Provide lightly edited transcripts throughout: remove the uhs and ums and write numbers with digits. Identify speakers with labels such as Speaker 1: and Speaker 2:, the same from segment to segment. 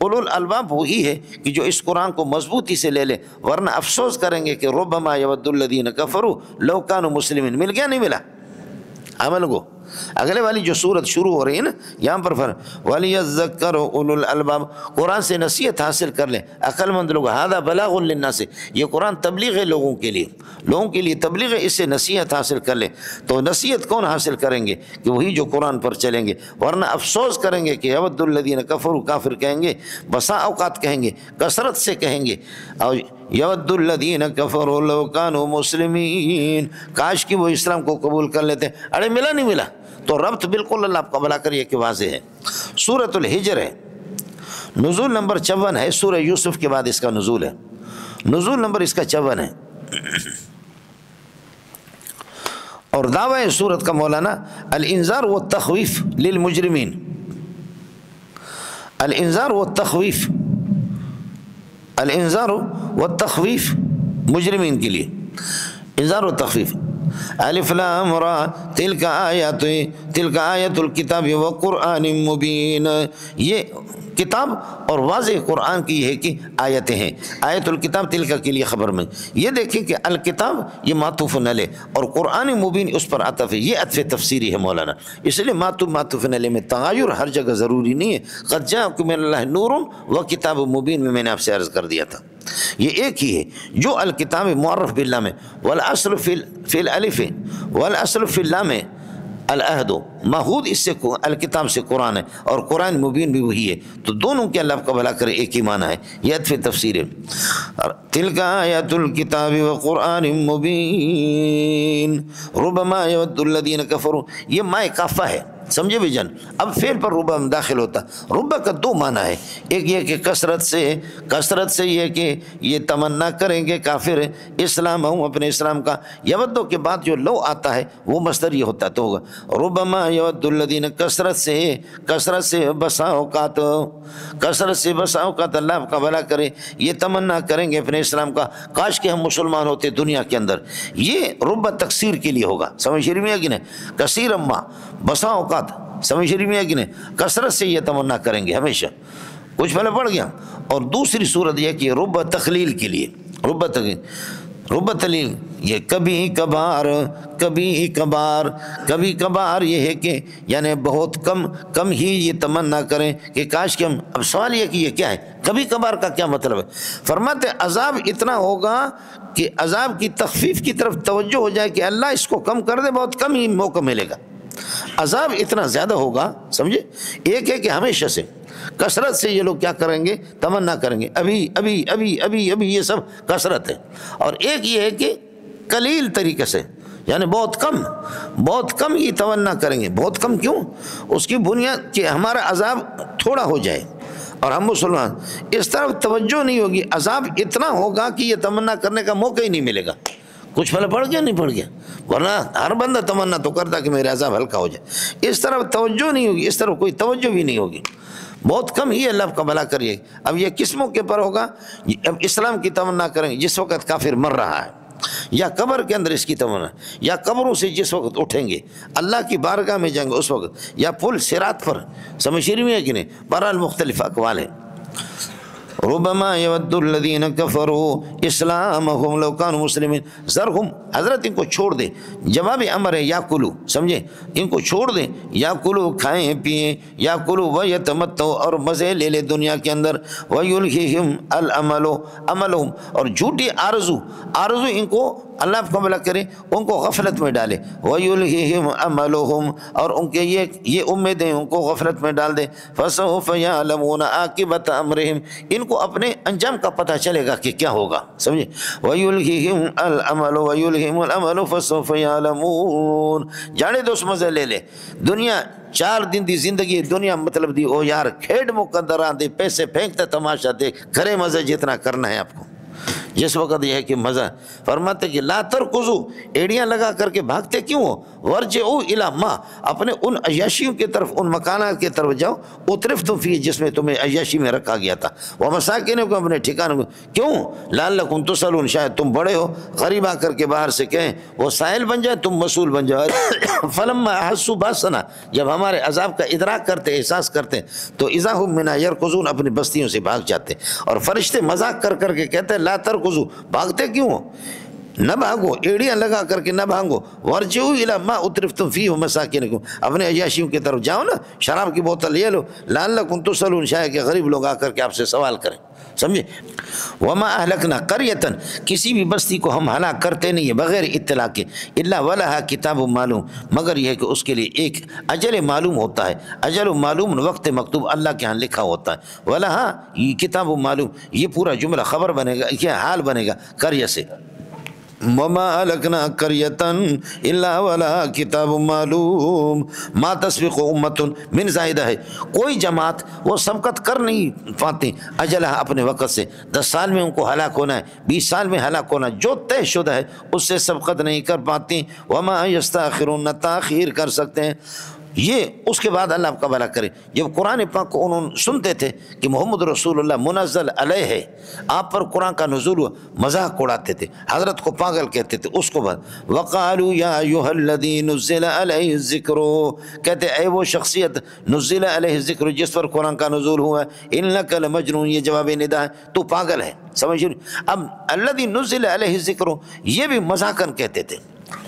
Speaker 1: اولو الالباب وہی ہے کہ جو اس قرآن کو مضبوطی سے لے لے، ورنہ افسوس کریں گے کہ ربما یود الذین کفروا لو کانوا مسلمین۔ مل گیا نہیں ملا عمل کو؟ اگلے والی جو صورت شروع ہو رہی ہے نا یہاں پر وَلِيَذَّكَّرُ أُولُو الْأَلْبَابِ، قرآن سے نصیحت حاصل کر لیں عقل مند لوگ۔ هذا بلاغ للناس، یہ قرآن تبلیغ ہے لوگوں کے لیے تبلیغ ہے، اس سے نصیحت حاصل کر لیں۔ تو نصیحت کون حاصل کریں گے؟ کہ وہی جو قرآن پر چلیں گے، ورنہ افسوس کریں گے کہ یود الذین کفروا، کافر کہیں گے، بسا اوقات کہیں گے، کثرت سے کہیں گے، اور یود الذین کفروا لو کانوا مسلمین، کاش کہ وہ اسلام کو قبول کر لیتے۔ ارے ملا نہیں ملا؟ تو ربط بالکل اللہ آپ کا بھلا کریے کہ واضح ہے۔ سورۃ الحجر ہے، نزول نمبر 54 ہے، سورہ یوسف کے بعد اس کا نزول ہے، نزول نمبر اس کا 54 ہے۔ اور دعوی سورت کا مولانا الانذار والتخویف للمجرمین، الانذار والتخویف، الانذار والتخویف مجرمین کے لیے، انذار و تخویف۔ الف لام را تلک آیت الکتاب وقرآن مبین، یہ کتاب اور واضح قرآن کی ہے کہ آیتیں ہیں۔ آیت الکتاب تلک کے لیے خبر میں، یہ دیکھیں کہ الکتاب یہ معطوف علیہ اور قرآن مبین اس پر عطف ہے، یہ عطف تفسیری ہے مولانا، اس لیے معطوف علیہ میں تغیر ہر جگہ ضروری نہیں ہے۔ قد جاءکم من اللہ نور و کتاب مبین میں نے آپ سے عرض کر دیا تھا، یہ ایک ہی ہے جو الکتاب معرف باللام ہے، والاصل فی الالف والاصل فی اللام العہد، معہود اس سے الکتاب سے قرآن ہے، اور قرآن مبین بھی وہی ہے، تو دونوں کے اللہ کا بھلا کرے ایک ہی معنی ہے، یہ عطف تفسیر ہے۔ تلک آیات الکتاب وقرآن مبین ربما یود الذین کفروا، یہ ماء کافہ ہے، سمجھے بھی جان؟ اب فعل پر ربا داخل ہوتا، ربا کا دو معنی ہے، ایک یہ کہ کثرت سے یہ کہ یہ تمنا کریں گے کافر اسلام ہوں اپنے اسلام کا، یودو کے بعد جو لو آتا ہے وہ مصدر یہ ہوتا تو ہوگا ربما یود الذین، کثرت سے بسا اوقات اللہ آپ کا بھلا کرے یہ تمنا کریں گے اپنے اسلام کا، کاش کہ ہم مسلمان ہوتے دنیا کے اندر، یہ ربا تکثیر کے لیے ہوگا، سمجھ شریف میں ہے کہ نہیں؟ کثیر اما بسا اوقات، سمجھ شریف میں ہے کہ نہیں؟ کثرت سے یہ تمنا کریں گے ہمیشہ، کچھ پہلے پڑھ گیا۔ اور دوسری صورت یہ کہ رب تخلیل کے لیے، رب تخلیل یہ کبھی کبھار یہ ہے کہ یعنی بہت کم ہی یہ تمنا کریں کہ کاش کہ ہم، اب سوال یہ کہ یہ کیا ہے کبھی کبھار کا کیا مطلب ہے؟ فرماتے عذاب اتنا ہوگا کہ عذاب کی تخفیف کی طرف توجہ ہو جائے کہ اللہ اس کو کم کر دے، بہت کم ہی موقع ملے گا، عذاب اتنا زیادہ ہوگا، سمجھے؟ ایک ہے کہ ہمیشہ سے کثرت سے یہ لوگ کیا کریں گے؟ تمنا کریں گے، ابھی یہ سب کثرت ہے، اور ایک یہ ہے کہ قلیل طریقے سے، یعنی بہت کم یہ تمنا کریں گے، بہت کم کیوں؟ اس کی بنیاد کہ ہمارا عذاب تھوڑا ہو جائے اور ہم مسلمان، اس طرف توجہ نہیں ہوگی، عذاب اتنا ہوگا کہ یہ تمنا کرنے کا موقع ہی نہیں ملے گا۔ کچھ پہلے پڑھ گیا نہیں پڑھ گیا؟ ورنہ ہر بندہ تمنا تو کرتا کہ میرا عذاب ہلکا ہو جائے، اس طرف توجہ نہیں ہوگی، اس طرف کوئی توجہ بھی نہیں ہوگی، بہت کم ہی اللہ کا بھلا کریے۔ اب یہ کس موقع پر ہوگا؟ اب اسلام کی تمنا کریں جس وقت کافر مر رہا ہے، یا قبر کے اندر اس کی تمنا، یا قبروں سے جس وقت اٹھیں گے اللہ کی بارگاہ میں جائیں گے اس وقت، یا پل صراط پر، سمجھ میں ہے کہ نہیں؟ بہرحال مختلف اقوال ہیں۔ ربما یود الذین کفروا اسلامہم لو کانوا مسلمین، ذرہم، حضرت ان کو چھوڑ دیں، جواب امر ہے یا کلو، سمجھے؟ ان کو چھوڑ دیں، یا کلو کھائیں پیئیں، یا کلو ویتمتعوا اور مزے لے لے دنیا کے اندر، ویلہہم الامل عملہم اور جھوٹی آرزو ان کو اللہ آپ کو بھلا کرے ان کو غفلت میں ڈالے، ویلہہم عملہم اور ان کے یہ امیدیں ان کو غفلت میں ڈال دے، فسوف یعلمون عاقبۃ امرہم، ان کو اپنے انجام کا پتہ چلے گا کہ کیا ہوگا، سمجھے؟ وَيُلْهِهِمْ الْعَمَلُ وَيُلْهِهِمُ الْعَمَلُ فَسَوْفَ يَعْلَمُونَ، جانے دو اس مزے لے لے، دنیا 4 دن دی زندگی، دنیا مطلب دی او یار کھیڈ مقدرہ دے، پیسے پھینکتا تماشا دے، کرے مزے جتنا کرنا ہے آپ کو، جس وقت یہ ہے کہ مزہ. فرماتے کہ لا ترکضوا، ایڑیاں لگا کر کے بھاگتے کیوں ہو؟ ورجعوا الی ما، اپنے ان عیاشیوں کی طرف، ان مکانات کی طرف جاؤ، اترفتم فیہ، جس میں تمہیں عیاشی میں رکھا گیا تھا، ومساکنکم، اپنے ٹھکانوں کو. کیوں؟ لعلکم تسألون، شاید تم بڑے ہو، غریب آ کر کے باہر سے کہیں، وہ سائل بن جائے، تم مسئول بن جاؤ. فلما احسوا باسنا، جب ہمارے عذاب کا ادراک کرتے، احساس کرتے، تو اذا هم منها يركضون، اپنی بستیوں سے بھاگ جاتے. اور فرشتے مذاق کر کر کے کہتے ہیں لا ترکضوا، بھاگتے کیوں ہو؟ نہ بھاگو، ایڑیاں لگا کر کے نہ بھاگو. ورجعوا الی ما اترفتم فیہ مساکنکم، اپنے عیاشیوں کی طرف جاؤ نا، شراب کی بوتل یہ لو، لعلکم تسألون، شاید کہ غریب لوگ آ کر کے آپ سے سوال کریں. سمجھے؟ وما اہلکنا قریۃ، کسی بھی بستی کو ہم ہلاک کرتے نہیں ہے بغیر اطلاع کے، الا ولہا کتاب معلوم، مگر یہ ہے کہ اس کے لیے ایک اجل معلوم ہوتا ہے. اجل معلوم، وقت مکتوب اللہ کے ہاں لکھا ہوتا ہے. ولہا یہ کتاب معلوم، یہ پورا جملہ خبر بنے گا، کیا حال بنے گا قریہ سے. وما اہلکنا قریۃ الا ولہا کتاب معلوم ما تسبق امۃ من زائدہ ہے. کوئی جماعت وہ سبقت کر نہیں پاتے اجلہ، اپنے وقت سے. 10 سال میں ان کو ہلاک ہونا ہے، 20 سال میں ہلاک ہونا ہے، جو طے شدہ ہے اس سے سبقت نہیں کر پاتے. وما یستاخرون، نہ تاخیر کر سکتے ہیں. یہ اس کے بعد اللہ آپ کا بھلا کرے. جب قرآن پاک کو انہوں سنتے تھے کہ محمد رسول اللہ منزل علیہ ہے، آپ پر قرآن کا نزول ہوا، مذاق اڑاتے تھے، حضرت کو پاگل کہتے تھے. اس کو بعد وقالوا یا ایھا الذی نزل علیہ الذکر، کہتے اے وہ شخصیت نزل علیہ الذکر جس پر قرآن کا نزول ہوا ہے، انک لمجنون، یہ جواب ندا ہے، تو پاگل ہے. سمجھ. اب الذی نزل علیہ الذکر یہ بھی مذاقاً کہتے تھے،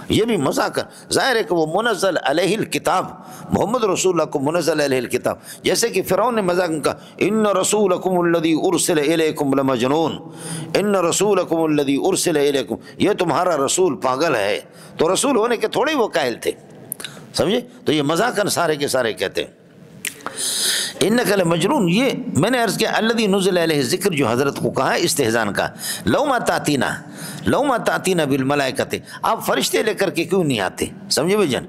Speaker 1: یہ بھی مذاقاً. ظاہر ہے کہ وہ منزل علیہ الکتاب، محمد رسول اللہ کو منزل علیہ الکتاب، جیسے کہ فرعون نے مذاق کہا ان رسولکم الذی ارسل الیکم لمجنون، ان رسولکم الذی ارسل الیکم، یہ تمہارا رسول پاگل ہے. تو رسول ہونے کے تھوڑے وہ قائل تھے. سمجھے؟ تو یہ مذاقاً سارے کے سارے کہتے ہیں انک لمجنون. یہ میں نے عرض کیا الذی نزل علیہ ذکر جو حضرت کو کہا استہزان کا. لو ما تاتینا بالملائکۃ، آپ فرشتے لے کر کے کیوں نہیں آتے؟ سمجھے بھائی جان،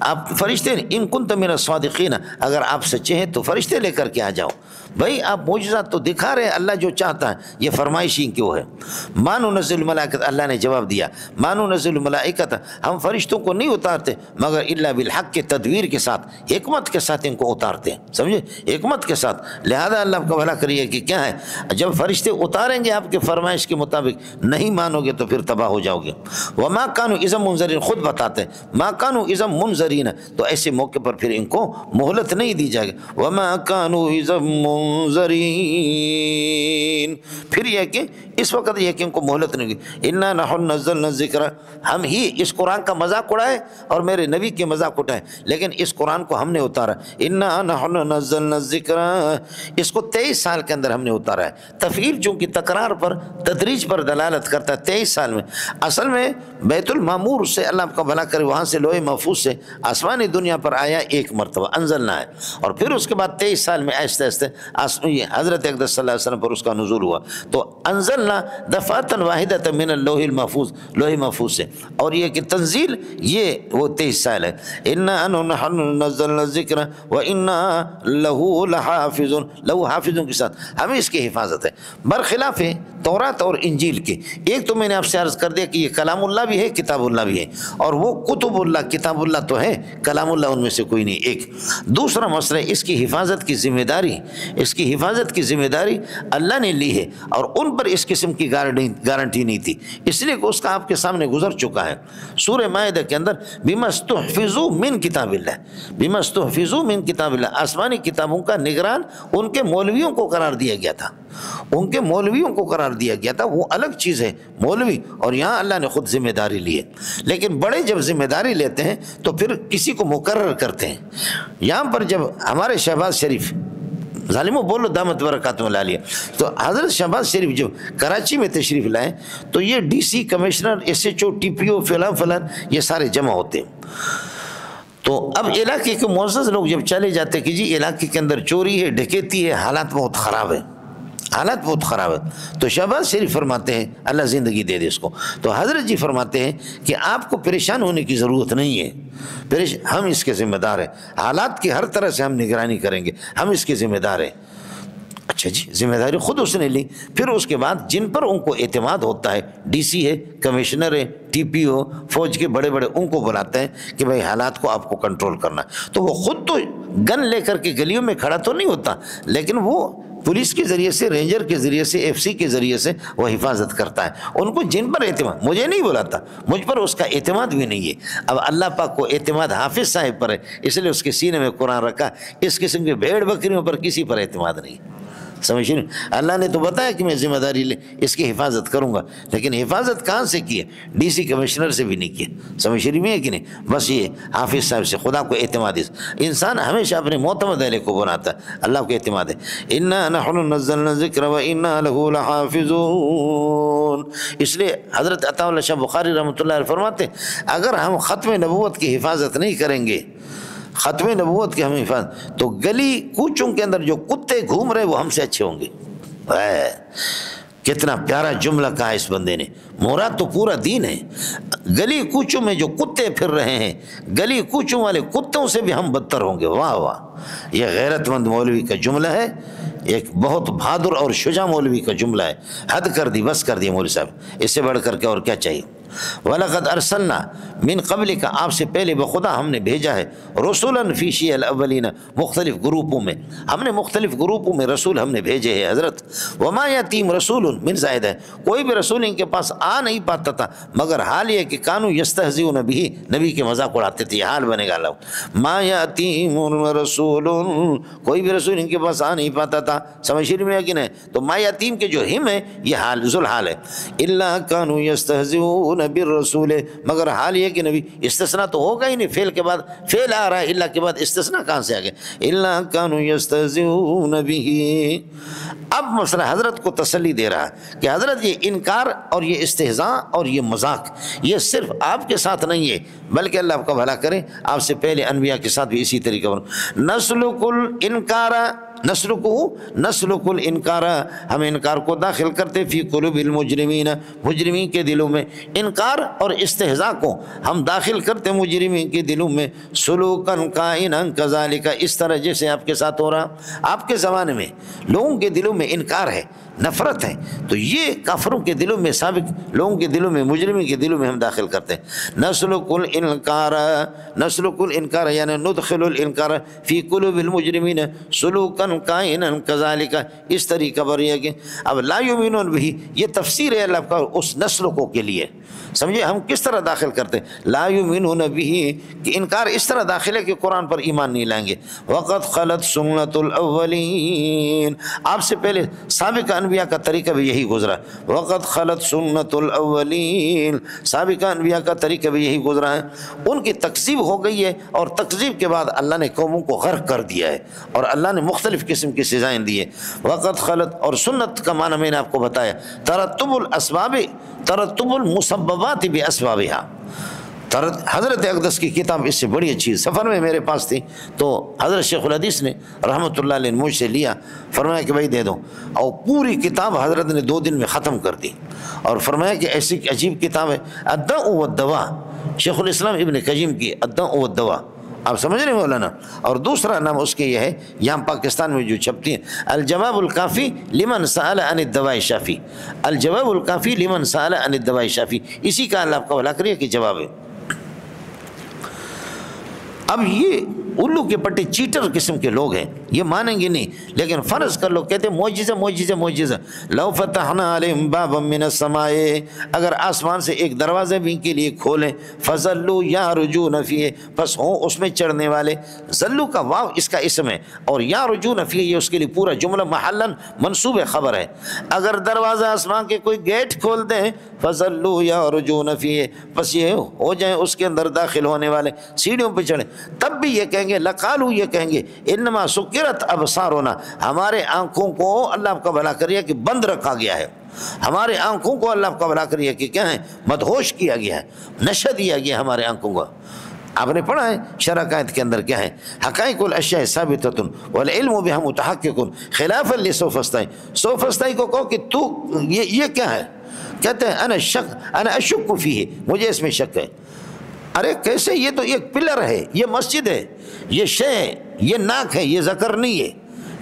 Speaker 1: آپ فرشتے، ان کنت من الصادقین، اگر آپ سچے ہیں تو فرشتے لے کر کے آ جاؤ. بھائی آپ معجزات تو دکھا رہے ہیں، اللہ جو چاہتا ہے، یہ فرمائش ہی کیوں ہے؟ ما ننزل الملائکۃ، اللہ نے جواب دیا ما ننزل الملائکۃ، ہم فرشتوں کو نہیں اتارتے مگر الا بالحق، کے تدبیر کے ساتھ، حکمت کے ساتھ ان کو اتارتے ہیں. سمجھے؟ حکمت کے ساتھ. لہذا اللہ آپ کا بھلا کریے کہ کیا ہے، جب فرشتے اتاریں گے آپ کے فرمائش کے مطابق، نہیں مانو گے تو پھر تباہ ہو جاؤ گے. وما کانوا اذا منذرین، خود بتاتے ہیں ما کانوا اذا منذرین، تو ایسے موقع پر پھر ان کو مہلت نہیں دی جائے گی. وما کانوا اذا منذرین، پھر یہ کہ اس وقت یہ کہ ان کو مہلت نہیں دی. انا نحن نزلنا الذکر، ہم ہی اس قرآن کا مذاق اڑائے اور میرے نبی کے مذاق اٹھائے، لیکن اس قرآن کو ہم نے اتارا. انا نحن نزلنا الذکر، اس کو 23 سال کے اندر ہم نے اتارا ہے. تفعیل چونکہ تکرار پر، تدریج پر دلالت کرتا ہے. 23 سال میں اصل میں بیت المعمور سے، اللہ آپ کا بھلا کرے، وہاں سے لوح محفوظ سے آسمانی دنیا پر آیا ایک مرتبہ، انزلنا ہے، اور پھر اس کے بعد 23 سال میں آہستہ آہستہ حضرت اقدس صلی اللہ علیہ وسلم پر اس کا نزول ہوا. تو انزلنا دفعتاً واحدۃ من اللوح المحفوظ، لوح محفوظ سے. اور یہ کہ تنزیل یہ وہ 23 سال ہے. انا نحن نزلنا الذکر وانا لہ لحافظون، لہ حافظون کے ساتھ ہمیں اس کی حفاظت ہے. برخلاف تورات اور انجیل کے. ایک تو میں نے آپ سے عرض کر دیا کہ یہ کلام اللہ بھی ہے، کتاب اللہ بھی ہے، اور وہ کتب اللہ، کتاب اللہ تو ہے، کلام اللہ ان میں سے کوئی نہیں. ایک دوسرا مسئلہ، اس کی حفاظت کی ذمہ داری، اس کی حفاظت کی ذمہ داری اللہ نے لی ہے، اور ان پر اس قسم کی گارنٹی نہیں تھی، اس لیے کہ اس کا آپ کے سامنے گزر چکا ہے. سورہ مائدہ کے اندر بما استحفظوا من کتاب اللہ، بما استحفظوا من کتاب اللہ، آسمانی کتابوں کا نگران ان کے مولویوں کو قرار دیا گیا تھا، ان کے مولویوں کو قرار دیا گیا تھا. وہ الگ چیز ہے مولوی، اور یہاں اللہ نے خود ذمہ داری لی ہے. لیکن بڑے جب ذمہ داری لیتے ہیں تو پھر کسی کو مقرر کرتے ہیں. یہاں پر جب ہمارے شہباز شریف، ظالموں بولو دامت برکاتہ میں لا لیا، تو حضرت شہباز شریف جو کراچی میں تشریف لائے تو یہ D C, commissioner, S H O, T P O, فلان یہ سارے جمع ہوتے ہیں. تو اب علاقے کے معزز لوگ جب چلے جاتے کہ جی علاقے کے اندر چوری ہے، ڈکیتی ہے، حالات بہت خراب ہے، حالات بہت خراب ہے، تو شہباز شریف فرماتے ہیں اللہ زندگی دے دے اس کو، تو حضرت جی فرماتے ہیں کہ آپ کو پریشان ہونے کی ضرورت نہیں ہے، ہم اس کے ذمہ دار ہیں، حالات کی ہر طرح سے ہم نگرانی کریں گے، ہم اس کے ذمہ دار ہیں. اچھا جی، ذمہ داری خود اس نے لی. پھر اس کے بعد جن پر ان کو اعتماد ہوتا ہے، ڈی سی ہے، کمشنر ہے، ٹی پی او، فوج کے بڑے بڑے، ان کو بلاتے ہیں کہ بھائی حالات کو آپ کو کنٹرول کرنا. تو وہ خود تو گن لے کر کے گلیوں میں کھڑا تو نہیں ہوتا، لیکن وہ پولیس کے ذریعے سے، رینجر کے ذریعے سے، ایف سی کے ذریعے سے وہ حفاظت کرتا ہے. ان کو جن پر اعتماد، مجھے نہیں بلاتا، مجھ پر اس کا اعتماد بھی نہیں ہے. اب اللہ پاک کو اعتماد حافظ صاحب پر ہے، اس لیے اس کے سینے میں قرآن رکھا. اس قسم کے بھیڑ بکریوں پر کسی پر اعتماد نہیں. سمجھ رہے؟ اللہ نے تو بتایا کہ میں ذمہ داری لے اس کی حفاظت کروں گا، لیکن حفاظت کہاں سے کی ہے؟ ڈی سی کمشنر سے بھی نہیں کی. سمجھ رہی میں ہے کہ نہیں؟ بس یہ حافظ صاحب سے خدا کو اعتماد. انسان ہمیشہ اپنے معتمد اہل کو بناتا ہے، اللہ کو اعتماد ہے. انا نحن نزلنا الذکر وانا له لحافظون. اس لیے حضرت عطا اللہ شاہ بخاری رحمۃ اللہ علیہ فرماتے ہیں اگر ہم ختم نبوت کی حفاظت نہیں کریں گے، ختم نبوت کی ہم حفاظت، تو گلی کوچوں کے اندر جو کتے گھوم رہے وہ ہم سے اچھے ہوں گے. کتنا پیارا جملہ کہا اس بندے نے. مراد تو پورا دین ہے. گلی کوچوں میں جو کتے پھر رہے ہیں، گلی کوچوں والے کتوں سے بھی ہم بدتر ہوں گے. واہ واہ، یہ غیرت مند مولوی کا جملہ ہے، ایک بہت بہادر اور شجاع مولوی کا جملہ ہے. حد کر دی، بس کر دی مولوی صاحب، اس سے بڑھ کر کے اور کیا چاہیے. وَلَقَدْ أَرْسَلْنَا من قبلک، آپ سے پہلے بخدا ہم نے بھیجا ہے، رسولاً فی شیع الاولین، مختلف گروپوں میں، ہم نے مختلف گروپوں میں رسول ہم نے بھیجے ہیں. حضرت وما یاتیم رسول من زائد ہے، کوئی بھی رسول ان کے پاس آ نہیں پاتا تھا مگر حال یہ کہ کانوا یستہزئون بہ، نبی کے مذاق اڑاتے تھے. یہ حال بنے گا. ما یاتیم رسول، کوئی بھی رسول ان کے پاس آ نہیں پاتا تھا. سمجھ میں ہے کہ نہیں؟ تو ما یاتیم کے جو ہم ہے یہ حال ذل حال ہے. الا کانوا یستہزئون بالرسول، مگر حال یہ کہ نبی، استثناء تو ہوگا ہی نہیں، فعل کے بعد فعل آ رہا ہے، الا کے بعد استثناء کہاں سے آ گیا؟ الا کانوا یستہزئون بہ. اب مسئلہ حضرت کو تسلی دے رہا ہے کہ حضرت یہ انکار اور یہ استہزاء اور یہ مذاق یہ صرف آپ کے ساتھ نہیں ہے، بلکہ اللہ آپ کا بھلا کرے آپ سے پہلے انبیاء کے ساتھ بھی اسی طریقے پر. نسلک الانکار، نسلک الانکار، ہم انکار کو داخل کرتے فی قلوب المجرمین، مجرمین کے دلوں میں. انکار اور استہزاء کو ہم داخل کرتے مجرمین کے دلوں میں. سلوکن کائنا کذالک، اس طرح جیسے آپ کے ساتھ ہو رہا. آپ کے زمانے میں لوگوں کے دلوں میں انکار ہے، نفرت ہے، تو یہ کافروں کے دلوں میں، سابق لوگوں کے دلوں میں، مجرمین کے دلوں میں ہم داخل کرتے ہیں. نسلک الانکار، نسلک الانکار یعنی ندخل الانکار فی قلوب المجرمین سلوکن کائنا کذالک، اس طریقہ پر یہ کہ اب لا یؤمنون بہ، یہ تفسیر ہے اللہ کا اس نسلکوں کے لیے. سمجھے ہم کس طرح داخل کرتے؟ لا یؤمنون بہ، کہ انکار اس طرح داخل ہے کہ قرآن پر ایمان نہیں لائیں گے. وقد خلت سنت الاولین، آپ سے پہلے سابق انبیاء کا طریقہ بھی یہی گزرا. وقد خلت سنت الاولین، سابق انبیاء کا طریقہ بھی یہی گزرا ہے. ان کی تکذیب ہو گئی ہے، اور تکذیب کے بعد اللہ نے قوموں کو غرق کر دیا ہے، اور اللہ نے مختلف قسم کی سزائیں دی ہیں. وقد خلت، اور سنت کا معنی میں نے آپ کو بتایا، ترتب الاسباب، ترتب المسببات باسبابها. حضرت اقدس کی کتاب اس سے بڑی اچھی، سفر میں میرے پاس تھی تو حضرت شیخ الحدیث نے رحمۃ اللہ علیہ مجھ سے لیا، فرمایا کہ بھائی دے دو، اور پوری کتاب حضرت نے 2 دن میں ختم کر دی. اور فرمایا کہ ایسی عجیب کتاب ہے، الداء والدواء، شیخ الاسلام ابن قیم کی الداء والدواء. آپ سمجھ رہے ہیں مولانا؟ اور دوسرا نام اس کے یہ ہے، یہاں پاکستان میں جو چھپتی ہیں، الجواب الکافی لمن سأل عن الدواء الشافی، الجواب الکافی لمن سأل عن الدواء الشافی، اسی کا اللہ آپ کا بھلا کرے کہ جواب ہے. اب یہ الو کے پٹے چیٹر قسم کے لوگ ہیں، یہ مانیں گے نہیں، لیکن فرض کر لو کہتے ہیں معجزہ معجزہ معجزہ. لو فتحنا علیہم بابا من السماء، اگر آسمان سے ایک دروازہ بھی ان کے لیے کھولیں، فظلوا یعرجون فیہ، پس ہوں اس میں چڑھنے والے. ظلوا کا واو اس کا اسم ہے، اور یعرجون فیہ یہ اس کے لیے پورا جملہ محلاً منصوب خبر ہے. اگر دروازہ آسمان کے کوئی گیٹ کھول دیں، فظلوا یعرجون فیہ، پس یہ ہو جائیں اس کے اندر داخل ہونے والے، سیڑھیوں پہ چڑھیں، تب بھی یہ کہیں گے، لقالو یہ کہیں گے، انما سکرت ابصارنا، ہمارے آنکھوں کو اللہ آپ کا بھلا کریے کہ بند رکھا گیا ہے، ہمارے آنکھوں کو اللہ آپ کا بھلا کریے کہ کیا ہے، مدہوش کیا گیا ہے، نشہ دیا گیا ہمارے آنکھوں کو. آپ نے پڑھا ہے شرح قائد کے اندر کیا ہے، حقائق الاشیاء ثابتۃ والعلم بها متحقق خلافا لسوفسطائی. سوفسطائی کو کہو کہ تو یہ کیا ہے، کہتے ہیں انا اشک فیہ، مجھے اس میں شک ہے. ارے کیسے، یہ تو ایک پلر ہے، یہ مسجد ہے، یہ شے ہے، یہ ناک ہے، یہ ذکر نہیں ہے،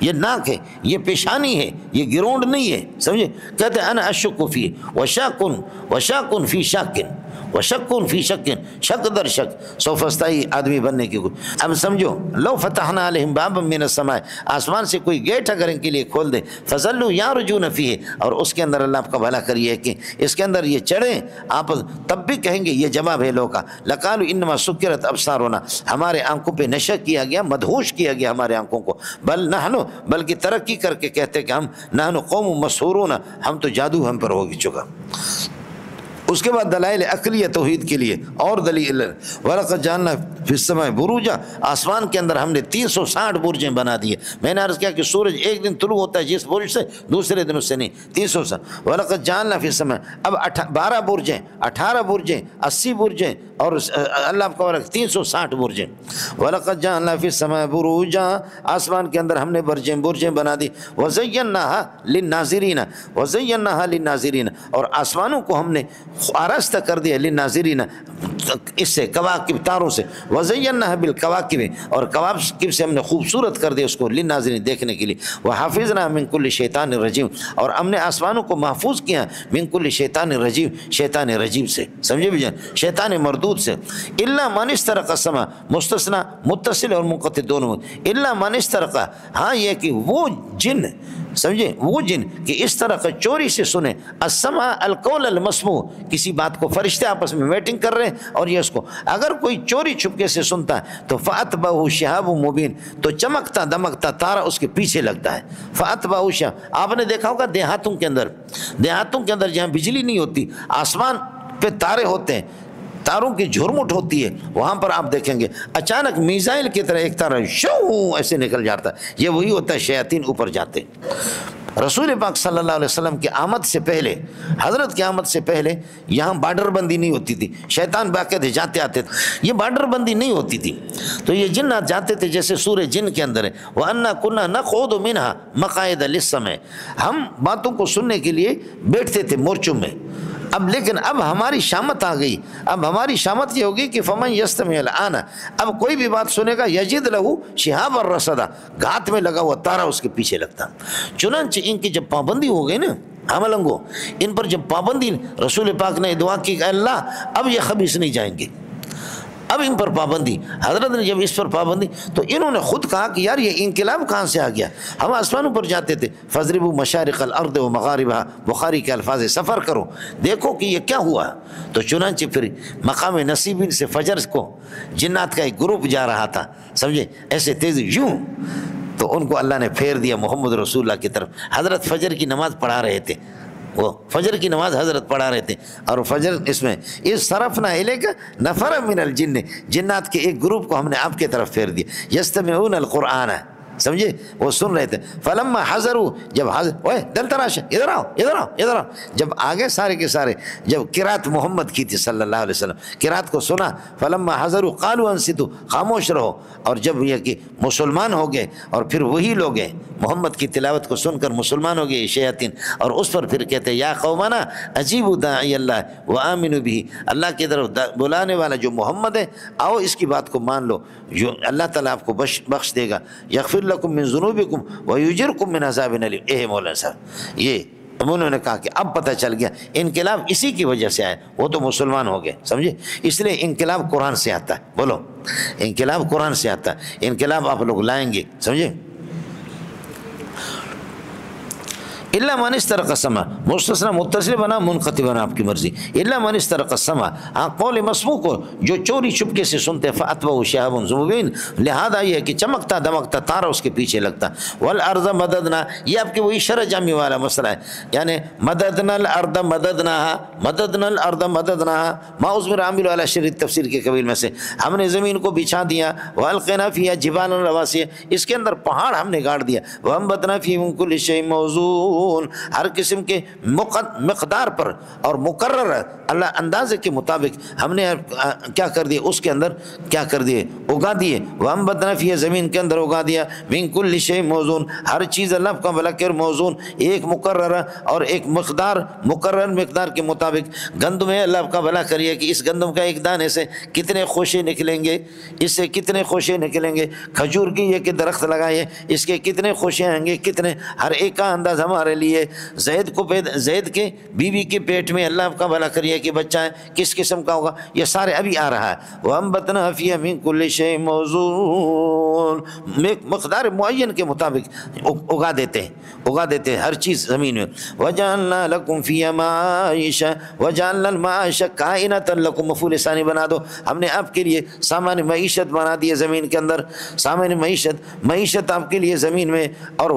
Speaker 1: یہ ناک ہے، یہ پیشانی ہے، یہ گرونڈ نہیں ہے، سمجھے؟ کہتے ہیں انا اشک فی وشاکن فی شاکن وشکن فی شکن، شک در شک، سوفسطائی آدمی بننے کی کوئی۔ اب سمجھو، لو فتحنا علیہم بابا من السماء، آسمان سے کوئی گیٹ اگر ان کے لیے کھول دے، فظلوا یرجون فیہ، اور اس کے اندر اللہ آپ کا بھلا کریے کہ اس کے اندر یہ چڑھیں، آپ تب بھی کہیں گے یہ جواب ہے لوگوں کا، لقالوا انما سکرت ابصارنا، ہمارے آنکھوں پہ نشہ کیا گیا، مدہوش کیا گیا ہمارے آنکھوں کو، بل نحن، بلکہ ترقی کر کے کہتے کہ ہم نحن قوم مسحورون، ہم تو جادو ہم پر ہو چکا۔ اس کے بعد دلائل عقلیہ توحید کے لیے اور دلیل، وَلَقَدْ جَعَلْنَا فِي السَّمَاءِ بُرُوجًا، آسمان کے اندر ہم نے 360 برجیں بنا دیے۔ میں نے عرض کیا کہ سورج ایک دن طلوع ہوتا ہے جس برج سے، دوسرے دن اس سے نہیں، 360۔ وَلَقَدْ جَعَلْنَا فِي السَّمَاءِ، اب 12 برجیں، 18 برجیں، 80 برجیں، اور اللہ آپ کا 360 برجیں۔ وَلَقَدْ جَعَلْنَا فِي السَّمَاءِ بُرُوجًا، آسمان کے اندر ہم نے برجیں بنا دی، وَزَيَّنَّاهَا لِلنَّاظِرِينَ، وَزَيَّنَّاهَا لِلنَّاظِرِينَ، اور آسمانوں کو ہم نے آراستہ کر دیا، للناظرین، اس سے کواکب تاروں سے، وزیناها بالکواکب، اور کواکب سے ہم نے خوبصورت کر دیا اس کو، للناظرین دیکھنے کے لیے، وحافظنا من کل شیطان رجیم، اور ہم نے آسمانوں کو محفوظ کیا من کل شیطان رجیم، شیطان رجیم سے، سمجھے بھی جان، شیطان مردود سے، الا من استرق السماء، مستثنی متصل اور منقطع دونوں، الا من استرق، ہاں یہ کہ وہ جن، سمجھے، وہ جن کہ اس طرح کا چوری سے سنے، السمع القول المسموع، کسی بات کو فرشتے آپس میں میٹنگ کر رہے ہیں اور یہ اس کو اگر کوئی چوری چھپکے سے سنتا ہے تو فَأَتْبَعُهُ شِهَابٌ مُبِينٌ، تو چمکتا دمکتا تارا اس کے پیچھے لگتا ہے، فَأَتْبَعُهُ شِهَابٌ۔ آپ نے دیکھا ہوگا دیہاتوں کے اندر جہاں بجلی نہیں ہوتی، آسمان پہ تارے ہوتے ہیں، تاروں کی جھرمٹ ہوتی ہے، وہاں پر آپ دیکھیں گے اچانک میزائل کی طرح ایک تارہ شو ایسے نکل جاتا ہے، یہ وہی ہوتا ہے، شیاطین اوپر جاتے ہیں۔ رسول پاک صلی اللہ علیہ وسلم کی آمد سے پہلے، حضرت کی آمد سے پہلے یہاں بارڈر بندی نہیں ہوتی تھی، شیطان باقاعدہ جاتے آتے تھے، یہ بارڈر بندی نہیں ہوتی تھی، تو یہ جنات جاتے تھے، جیسے سورہ جن کے اندر ہے، وَأَنَّا كُنَّا نَقْعُدُ مِنْهَا مَقَاعِدَ لِلسَّمْعِ، ہم باتوں کو سننے کے لیے بیٹھتے تھے مورچوں میں۔ اب لیکن اب ہماری شامت آ گئی، اب ہماری شامت یہ ہوگی کہ فمن یستمع الآن، اب کوئی بھی بات سنے گا، یجد لہو شہابا رصدا، گھات میں لگا ہوا تارا اس کے پیچھے لگتا۔ چنانچہ ان کی جب پابندی ہو گئی نا، عملنگو، ان پر جب پابندی، رسول پاک نے دعا کی کہ اللہ اب یہ خبیث نہیں جائیں گے، اب ان پر پابندی، حضرت نے جب اس پر پابندی تو انہوں نے خود کہا کہ یار یہ انقلاب کہاں سے آ گیا، ہم آسمانوں پر جاتے تھے، فَاضْرِبُوا مَشَارِقَ الْأَرْضِ وَمَغَارِبَهَا، بخاری کے الفاظ سفر کرو، دیکھو کہ یہ کیا ہوا، تو چنانچہ پھر مقام نصیبین سے فجر کو جنات کا ایک گروپ جا رہا تھا، سمجھے، ایسے تیز یوں، تو ان کو اللہ نے پھیر دیا محمد رسول اللہ کی طرف، حضرت فجر کی نماز پڑھا رہے تھے، وہ فجر کی نماز حضرت پڑھا رہے تھے، اور فجر اس میں اس صرفنا الیک نفر من الجن، جنات کے ایک گروپ کو ہم نے آپ کی طرف پھیر دیا، یستمعون القرآن، سمجھے، وہ سن رہے تھے، فلما حضروا، جب حاضر، اوے دل تراش، ادھر آؤ ادھر آؤ ادھر آؤ، جب آگے سارے کے سارے جب قرات محمد کی تھی صلی اللہ علیہ وسلم، قرات کو سنا، فلما حضروا قالوا انصتوا، خاموش رہو، اور جب یہ کہ مسلمان ہو گئے، اور پھر وہی لوگ ہیں محمد کی تلاوت کو سن کر مسلمان ہو گئے شیاطین، اور اس پر پھر کہتے یا قومنا اجیبوا داعی اللہ وآمنوا بہ، اللہ کی طرف بلانے والا جو محمد ہے، آؤ اس کی بات کو مان لو، جو اللہ تعالیٰ آپ کو بخش دے گا، یغفر لکم من ذنوبکم ویجرکم من عذاب علیم۔ اے مولانا صاحب، یہ انہوں نے کہا کہ اب پتہ چل گیا انقلاب اسی کی وجہ سے آیا، وہ تو مسلمان ہو گئے، سمجھے، اس لیے انقلاب قرآن سے آتا ہے، بولو انقلاب قرآن سے آتا ہے، انقلاب آپ لوگ لائیں گے، سمجھے۔ الا من استرق السمع، مستثنی متصل بنا منقطع بنا، آپ کی مرضی، الا من استرق السمع، ہاں قول مسموع کو جو چوری چھپکے سے سنتے، فاتبعوا شهاب مبین، لہذا یہ کہ چمکتا دمکتا تارا اس کے پیچھے لگتا، والارض مددنا، یہ آپ کے وہی شرح جامی والا مسئلہ ہے، یعنی مددنا الارض مددناها، مددنا الارض مددناها، ما عزمر عامل والا شریف تفسیر کے قبیل میں سے، ہم نے زمین کو بچھا دیا، والقینا فیها جبالا رواسیا، اس کے اندر پہاڑ ہم نے گاڑ دیا، وانبتنا فیہ من کل شیء موزون، موزون، ہر قسم کے مقدار پر اور مقرر اللہ اندازے کے مطابق ہم نے کیا کر دیا، اس کے اندر کیا کر دیے، اگا دیے. وَأَنبَتْنَا فِيهَا، زمین کے اندر اگا دیا، مِن كُلِّ شَيْءٍ موزون، ہر چیز اللہ کا بلا کر موزون، ایک مقررہ اور ایک مقدار، مقرر مقدار کے مطابق. گندم ہے، اللہ کا بھلا کریے کہ اس گندم کا ایک دانے سے کتنے خوشے نکلیں گے، اس سے کتنے خوشے نکلیں گے. کھجور کی یہ کہ درخت لگائے، اس کے کتنے خوشے آئیں گے، کتنے، ہر ایک کا انداز ہمارے لیے. زید کے بیوی کے پیٹ میں اللہ کا بھلا کریے کہ بچہ ہے کس قسم کا ہوگا، یہ سارے ابھی آ رہا ہے. وَأَنبَتْنَا فِيهَا مِن كُلِّ شَيْءٍ موزون، مقدار معین کے مطابق اگا دیتے ہیں ہر چیز زمین میں. وَجَعَلْنَا لَكُمْ فِيهَا مَعَائِشَ وَجَعَلْنَا الْمَعَاشَ كَائِنَةً لَكُمْ، مفعول ثانی بنا دو، ہم نے آپ کے لیے سامان معیشت بنا دی ہے زمین کے اندر، سامان معیشت آپ کے لیے زمین میں. اور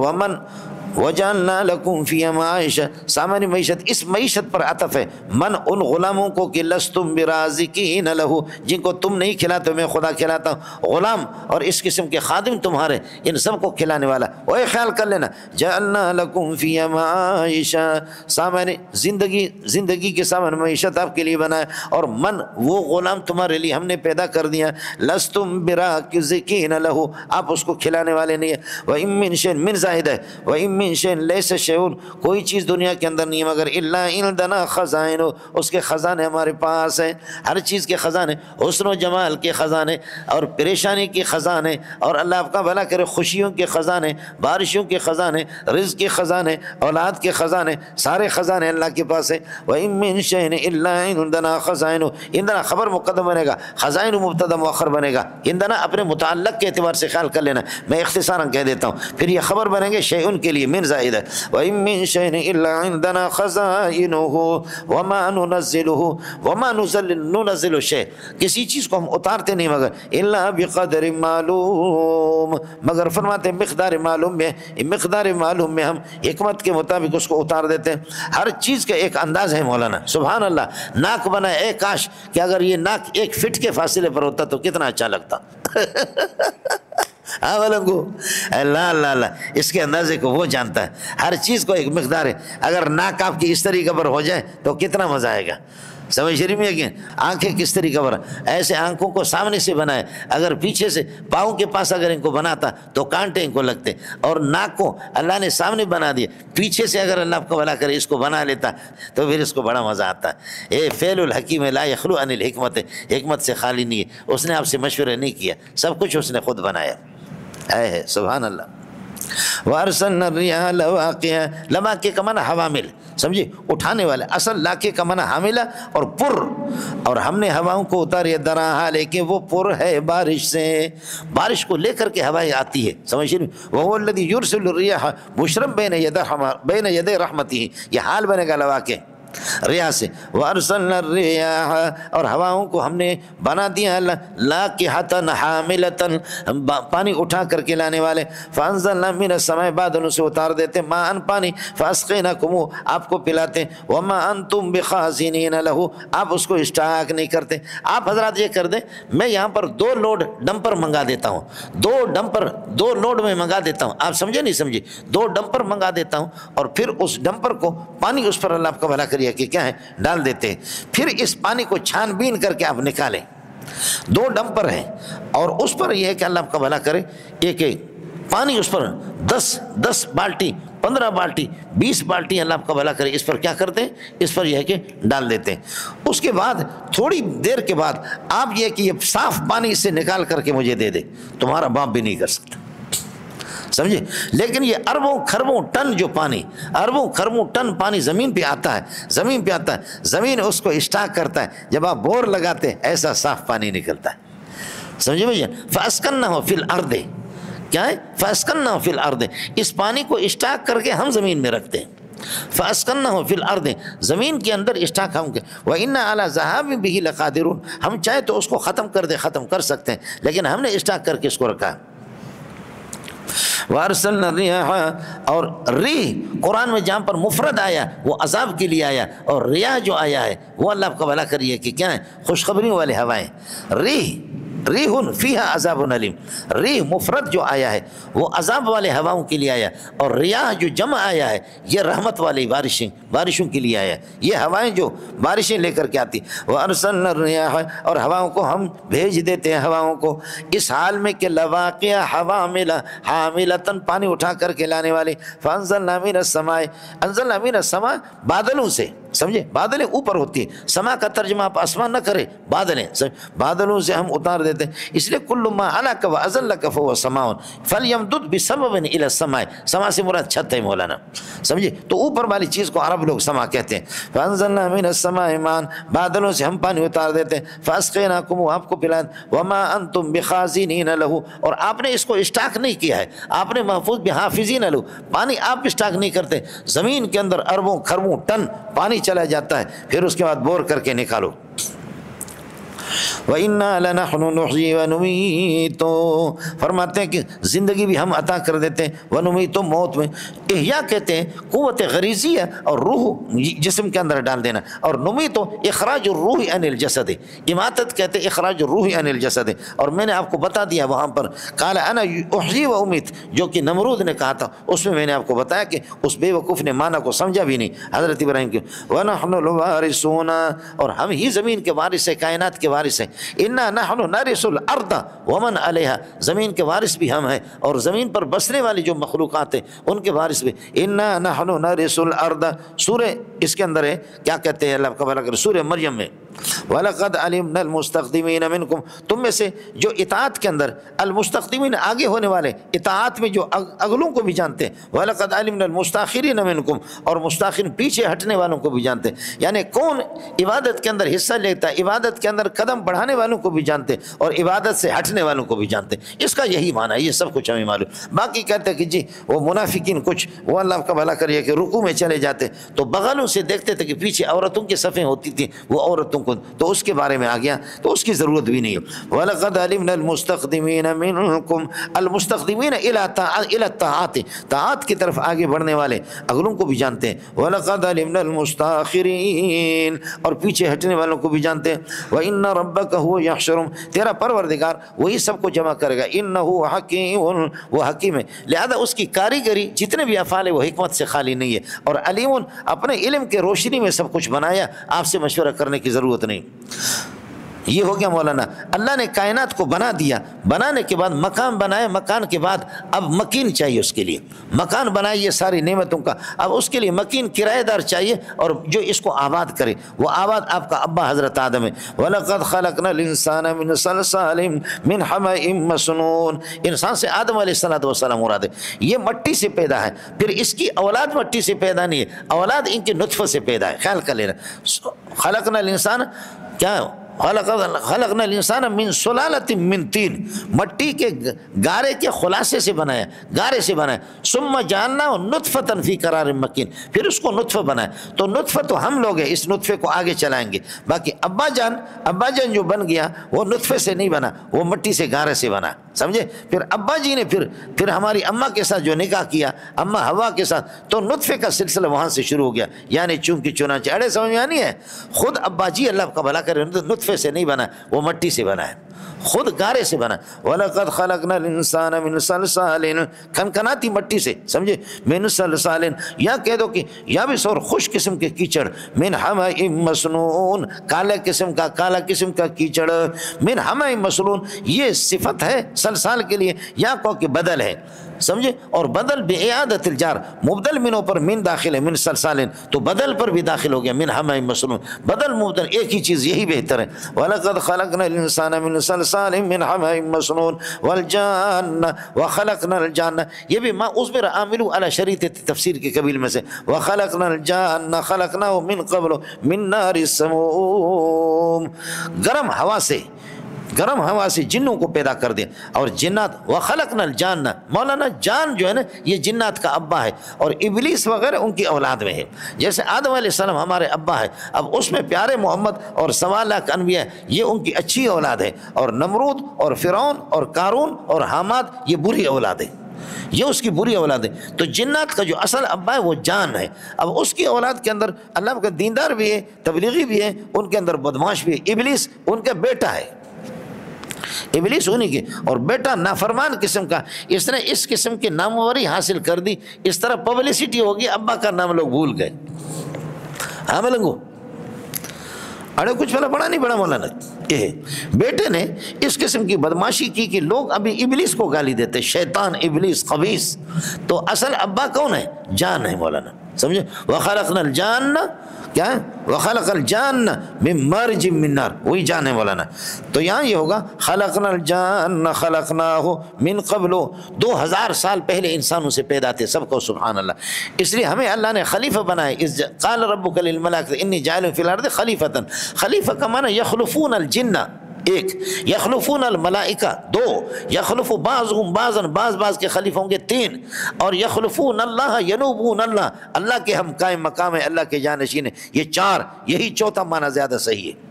Speaker 1: وَجَعَلْنَا لَكُمْ فِيهَا مَعَائِشَ، سامان معیشت، اس معیشت پر عطف ہے من ان غلاموں کو کہ لستم برازقین لہو، جن کو تم نہیں کھلاتے میں خدا کھلاتا ہوں. غلام اور اس قسم کے خادم تمہارے، ان سب کو کھلانے والا. وہ خیال کر لینا، جعلنا لکم فیہا معائشہ، سامان زندگی کے سامان معیشت آپ کے لیے بنائے. اور من وہ غلام تمہارے لیے ہم نے پیدا کر دیا، لستم برازقین لہو، آپ اس کو کھلانے والے نہیں ہیں. وَإِن مِّن شَيْءٍ، من زائد ہے، وَإِن مِّن شَيْءٍ لَيْسَ شَيْءٌ، کوئی چیز دنیا کے اندر نہیں ہے مگر الا عندنا خزائن، اس کے خزانے ہمارے پاس ہیں. ہر چیز کے خزانے، حسن و جمال کے خزانے، اور پریشانی کے خزانے، اور اللہ آپ کا بھلا کرے خوشیوں کے خزانے، بارشوں کے خزانے، رزق کے خزانے، اولاد کے خزانے، سارے خزانے اللہ کے پاس ہیں. وَإِن مِّن شَيْءٍ إِلَّا عِندَنَا خَزَائِنُ، عندنا خبر مقدم بنے گا، خزائن مبتدا مؤخر بنے گا. عندنا اپنے متعلق کے اعتبار سے خیال کر لینا، میں اختصاراً کہہ دیتا ہوں، پھر یہ خبر بنیں گے شیء کے لیے، من زائد ہے. وَإِن مِّن شَيْءٍ إِلَّا عِندَنَا خَزَائِنُهُ وَمَا نُنَزِّلُهُ وَمَا نُنَزِّلُ شَيْءٍ، کسی چیز کو ہم اتارتے نہیں مگر الا بقدر معلوم، مگر فرماتے ہیں مقدار معلوم میں، مقدار معلوم میں ہم حکمت کے مطابق اس کو اتار دیتے ہیں. ہر چیز کا ایک انداز ہے مولانا، سبحان اللہ. ناک بنا ہے، کاش کہ اگر یہ ناک 1 فٹ کے فاصلے پر ہوتا تو کتنا اچھا لگتا. اللہ اللہ اللہ، اس کے اندازے کو وہ جانتا ہے. ہر چیز کو ایک مقدار ہے. اگر ناک آپ کی اس طریقے پر ہو جائے تو کتنا مزہ آئے گا. سمجھ رہی میں کہ آنکھیں کس طریقے پر، ایسے آنکھوں کو سامنے سے بنائے، اگر پیچھے سے پاؤں کے پاس اگر ان کو بناتا تو کانٹے ان کو لگتے. اور ناک کو اللہ نے سامنے بنا دیا، پیچھے سے اگر اللہ آپ کو بھلا کرے اس کو بنا لیتا تو پھر اس کو بڑا مزہ آتا. اے فعل الحکیم لا یخلو عن الحکمت، حکمت سے خالی نہیں ہے. اس نے آپ سے مشورہ نہیں کیا، سب کچھ اس نے خود بنایا ہے. سبحان اللہ. وَأَرْسَلْنَا الرِّيَاحَ لَوَاقِحَ، لواقع کا معنی حوامل، سمجھے اٹھانے والے، اصل لاقع کا معنی حاملہ اور پر. اور ہم نے ہواؤں کو اتارے دراہا، لیکن وہ پر ہے بارش سے، بارش کو لے کر کے ہوائیں آتی ہے. سمجھ رہے، وَهُوَ الَّذِي يُرْسِلُ الرِّيَاحَ بُشْرًا بَيْنَ يَدَيْ رَحْمَتِهِ، یہ حال بنے گا لواقع ریا سے. وَأَرْسَلْنَا الرِّيَاحَ، اور ہواؤں کو ہم نے بنا دیا لاقحةً حاملةً، پانی اٹھا کر کے لانے والے. فَأَنزَلْنَا مِنَ السَّمَاءِ، بادلوں سے اتار دیتے ماءً پانی، فَأَسْقَيْنَاكُمُوهُ، آپ کو پلاتے. وَمَا أَنْتُمْ بِخَازِنِينَ لَهُ، آپ اس کو اسٹاک نہیں کرتے. آپ حضرات یہ کر دیں، میں یہاں پر 2 لوڈ ڈمپر منگا دیتا ہوں، 2 لوڈ میں منگا دیتا ہوں. آپ سمجھے نہیں سمجھے، 2 ڈمپر منگا دیتا ہوں، اور پھر اس ڈمپر کو پانی اس پر اللہ آپ کا بھلا کر کہ کیا ہے ڈال دیتے ہیں. پھر اس پانی کو چھان بین کر کے آپ نکالیں. 2 ڈمپر ہیں، اور اس پر یہ ہے کہ اللہ آپ کا بھلا کرے ایک پانی اس پر 10 بالٹی 15 بالٹی 20 بالٹی اللہ آپ کا بھلا کرے اس پر کیا کرتے ہیں، اس پر یہ ہے کہ ڈال دیتے ہیں. اس کے بعد تھوڑی دیر کے بعد آپ یہ کہ یہ صاف پانی اس سے نکال کر کے مجھے دے دے، تمہارا باپ بھی نہیں کر سکتا. سمجھے. لیکن یہ اربوں خربوں ٹن جو پانی، اربوں خربوں ٹن پانی زمین پہ آتا ہے، زمین اس کو اسٹاک کرتا ہے. جب آپ بور لگاتے ایسا صاف پانی نکلتا ہے. سمجھے بھائی. فَأَسْكَنَّهُ فِي الْأَرْضِ، کیا ہے فَأَسْكَنَّهُ فِي الْأَرْضِ، اس پانی کو اسٹاک کر کے ہم زمین میں رکھتے ہیں. فَأَسْكَنَّهُ فِي الْأَرْضِ، زمین کے اندر اسٹاک ہم کے. وَإِنَّا عَلَى ذَهَابٍ بِهِ لَقَادِرُونَ، ہم چاہے تو اس کو ختم کر سکتے ہیں، لیکن ہم نے اسٹاک کر کے اس کو رکھا. وَأَرْسَلْنَا الرِّيَاحَ، اور ریح قرآن میں جہاں پر مفرد آیا وہ عذاب کے لیے آیا، اور ریاح جو آیا ہے وہ اللہ کا بھلا کریے کہ کیا ہے خوشخبری والے ہوائیں. ریح فیہا عذاب علیم، ریح مفرد جو آیا ہے وہ عذاب والے ہواؤں کے لیے آیا، اور ریاح جو جمع آیا ہے یہ رحمت والی بارشوں کے لیے آیا ہے، یہ ہوائیں جو بارشیں لے کر کے آتی۔ وَأَرْسَلْنَا الرِّيَاحَ، اور ہواؤں کو ہم بھیج دیتے ہیں، ہواؤں کو اس حال میں کہ لواقع حاملۃ پانی اٹھا کر کے لانے والے، فَأَنزَلْنَا مِنَ السَّمَاءِ، انزلنا من السماء، بادلوں سے، سمجھے بادلیں اوپر ہوتی ہیں، سما کا ترجمہ آپ آسمان نہ کرے، بادلیں، بادلوں سے ہم اتار دیتے ہیں، اس لیے کل ما علاک و اذلک فهو سماء فلیمدد بسبب الى السماء، سما سے مراد چھت ہے مولانا، سمجھے، تو اوپر والی چیز کو عرب لوگ سما کہتے ہیں۔ فانزلنا من السماء ماء، بادلوں سے ہم پانی اتار دیتے ہیں، فاسقیناکم، آپ کو پلائیں، وما انتم بخازنین له، اور آپ نے اس کو اسٹاک نہیں کیا ہے، آپ نے محفوظ بحافظین له، پانی آپ اسٹاک نہیں کرتے، زمین کے اندر اربوں کھربوں ٹن پانی چلا جاتا ہے، پھر اس کے بعد بور کر کے نکالو۔ وَإِنَّا لَنَحْنُ نُحْيِي وَنُمِيتُ، فرماتے ہیں کہ زندگی بھی ہم عطا کر دیتے ہیں، وَنُمِيتُ، موت میں، احیاء کہتے ہیں قوت غریزیہ اور روح جسم کے اندر ڈال دینا، اور نُمِيتُ اخراج الروح عن الجسد، اماتت کہتے ہیں اخراج الروح عن الجسد، اور میں نے آپ کو بتا دیا وہاں پر قال انا احیی و امیت، جو کہ نمرود نے کہا تھا، اس میں نے آپ کو بتایا کہ اس بے وقوف نے معنی کو سمجھا بھی نہیں، حضرت ابراہیم کے وَنَحْنُ الْوَارِثُونَ، اور ہم ہی زمین کے وارث ہیں، کائنات کے وارث ہیں، اِنَّا نَحْنُ نَرِثُ الْأَرْضَ وَمَنْ عَلَيْهَا، زمین کے وارث بھی ہم ہیں، اور زمین پر بسنے والی جو مخلوقات ہیں ان کے وارث بھی، اِنَّا نَحْنُ نَرِثُ الْأَرْضَ، سورہ اس کے اندر ہے کیا کہتے ہیں اللہ کا بھلا کرے، سورہ مریم میں، وَلَقَدْ عَلِمْنَا الْمُسْتَقْدِمِينَ مِنْكُمْ، تم میں سے جو اطاعت کے اندر المستقدمین آگے ہونے والے، اطاعت میں جو اگلوں کو بھی جانتے ہیں، وَلَقَدْ عَلِمْنَا الْمُسْتَأْخِرِينَ مِنْكُمْ، اور مستاخرین پیچھے ہٹنے والوں کو بھی جانتے ہیں، یعنی کون عبادت کے اندر حصہ لیتا ہے، عبادت کے اندر قدم بڑھانے والوں کو بھی جانتے ہیں اور عبادت سے ہٹنے والوں کو بھی جانتے ہیں، اس کا یہی معنی ہے، یہ سب کچھ ہمیں معلوم۔ باقی کہتے ہیں کہ جی وہ منافقین کچھ، وہ اللہ کا بھلا کریے کہ رکوع میں چلے جاتے تو بغلوں سے دیکھتے تھے کہ پیچھے عورتوں کی صفیں ہوتی تھیں، وہ عورتوں کو، تو اس کے بارے میں آ گیا تو اس کی ضرورت بھی نہیں ہے۔ وَلَقَدْ عَلِمْنَا الْمُسْتَقْدِمِينَ مِنْكُمْ، الْمُسْتَقْدِمِينَ إِلَى طاعات، طاعات کی طرف آگے بڑھنے والے اگلوں کو بھی جانتے ہیں، وَلَقَدْ عَلِمْنَا الْمُسْتَأْخِرِينَ، اور پیچھے ہٹنے والوں کو بھی جانتے ہیں، وَإِنَّ رَبَّكَ هُوَ يَحْشُرُهُمْ، تیرا پروردگار وہی سب کو جمع کرے گا، إِنَّهُ حَكِيمٌ، وہ حکیم ہے، لہذا اس کی کاریگری جتنے بھی افعال ہے وہ حکمت سے خالی نہیں ہے، اور علیم، اپنے علم کے روشنی میں سب کچھ بنایا، آپ سے مشورہ کرنے کی ضرورت نہیں۔ یہ ہو گیا مولانا، اللہ نے کائنات کو بنا دیا، بنانے کے بعد مکان بنایا، مکان کے بعد اب مکین چاہیے، اس کے لیے مکان بنائے یہ ساری نعمتوں کا، اب اس کے لیے مکین کرایہ دار چاہیے، اور جو اس کو آباد کرے، وہ آباد آپ کا ابا حضرت آدم ہے۔ وَلَقَدْ خَلَقْنَا الْإِنسَانَ مِنْ صَلْصَالٍ مِنْ حَمَإٍ مَّسْنُونٍ، انسان سے آدم علیہ السلام مراد ہے، یہ مٹی سے پیدا ہے، پھر اس کی اولاد مٹی سے پیدا نہیں ہے، اولاد ان کے نطفے سے پیدا ہے، خیال کر لینا۔ خلقنا الانسان، کیا خلقنا الانسان من سلالۃ من طین، مٹی کے گارے کے خلاصے سے بنایا، گارے سے بنایا، ثم جعلناہ نطفۃ فی قرار مکین، پھر اس کو نطفہ بنایا، تو نطفہ تو ہم لوگ ہیں، اس نطفے کو آگے چلائیں گے، باقی ابا جان جو بن گیا وہ نطفے سے نہیں بنا، وہ مٹی سے گارے سے بنا، سمجھے، پھر ابا جی نے پھر ہماری اماں کے ساتھ جو نکاح کیا، اماں ہوا کے ساتھ، تو نطفے کا سلسلہ وہاں سے شروع ہو گیا، یعنی چونکہ چنانچہ، اڑے سمجھ میں آنی ہے، خود ابا جی اللہ کا بھلا کرے نطفے سے نہیں بنا، وہ مٹی سے بنا ہے، خود گارے سے بنا۔ وَلَقَدْ خَلَقْنَا الْإِنسَانَ مِنْ صَلْصَالٍ، کھنکھناتی مٹی سے، سمجھے، مِنْ صَلْصَالٍ، یا کہہ دو کہ یابس اور خوش قسم کے کیچڑ، مِنْ حَمَإٍ مَّسْنُونٍ، کالا قسم کا کیچڑ، مِنْ حَمَإٍ مَّسْنُونٍ، یہ صفت ہے صلصال کے لیے، یا کہو کہ بدل ہے، سمجھے، اور بدل بِإِعَادَةِ الْجَارِ، مبدل منوں پر من داخل ہے، من صلصال، تو بدل پر بھی داخل ہو گیا، من حَمَإٍ مَّسْنُونٍ، بدل مبدل ایک ہی چیز، یہی بہتر ہے۔ وَلَقَدْ خَلَقْنَا الْإِنسَانَ مِنْ صَلْصَالٍ مِنْ حَمَإٍ مَّسْنُونٍ وَالْجَانَّ وَخَلَقْنَا الْجَانَّ، یہ بھی ما اُصْبِرَ عَامِلُ عَلَى شریط تفسیر کے قبیل میں سے، وَخَلَقْنَا الْجَانَّ خَلَقْنَاهُ مِنْ قَبْلُ مِنْ نَارِ السَّمُومِ، گرم ہوا سے جنوں کو پیدا کر دیا، اور جنات، وَخَلَقْنَا الْجَانَّ، مولانا جان جو ہے نا یہ جنات کا ابا ہے، اور ابلیس وغیرہ ان کی اولاد میں ہے، جیسے آدم علیہ السلام ہمارے ابا ہے، اب اس میں پیارے محمد اور 1.25 لاکھ انبیاء، یہ ان کی اچھی اولاد ہے، اور نمرود اور فرعون اور قارون اور حامات یہ بری اولاد ہے، یہ اس کی بری اولاد ہے، تو جنات کا جو اصل ابا ہے وہ جان ہے، اب اس کی اولاد کے اندر اللہ کا دیندار بھی ہے، تبلیغی بھی ہے، ان کے اندر بدماش بھی ہے، ابلیس ان کا بیٹا ہے، ابلیس انہی کے، اور بیٹا نافرمان قسم کا، اس نے اس قسم کی ناموری حاصل کر دی، اس طرح پبلسٹی ہوگی، ابا کا نام لوگ بھول گئے۔ ہاں ملنگو اڑے کچھ پڑا نہیں پڑا مولانا، یہ بیٹے نے اس قسم کی بدماشی کی کہ لوگ ابھی ابلیس کو گالی دیتے، شیطان ابلیس خبیث، تو اصل ابا کون ہے؟ جان ہے مولانا، سمجھے؟ وَخَلَقْنَا الْجَانَّ، کیا ہے؟ وَخَلَقَ الْجَانَّ مِن مَارِجٍ مِّن نَارٍ، وہی جان ہے مولانا۔ تو یہاں یہ ہوگا خَلَقْنَا الْجَانَّ خَلَقْنَاهُ مِن قَبْلُ، 2000 سال پہلے انسانوں سے پیدا تھے سب کو، سبحان اللہ۔ اس لیے ہمیں اللہ نے خلیفہ بنائے، قال ربک للملائکۃ انی جاعل فی الارض خلیفۃ، خلیفہ کا معنی یخلفون الجن، ایک، یخلفون الملائکہ، دو، یخلف بعضهم بعضا، بعض کے خلیفہ ہوں گے، تین، اور یخلفون اللہ ینوبون اللہ، اللہ کے ہم قائم مقام ہے، اللہ کے جانشین ہیں، یہ چار، یہی چوتھا معنی زیادہ صحیح ہے۔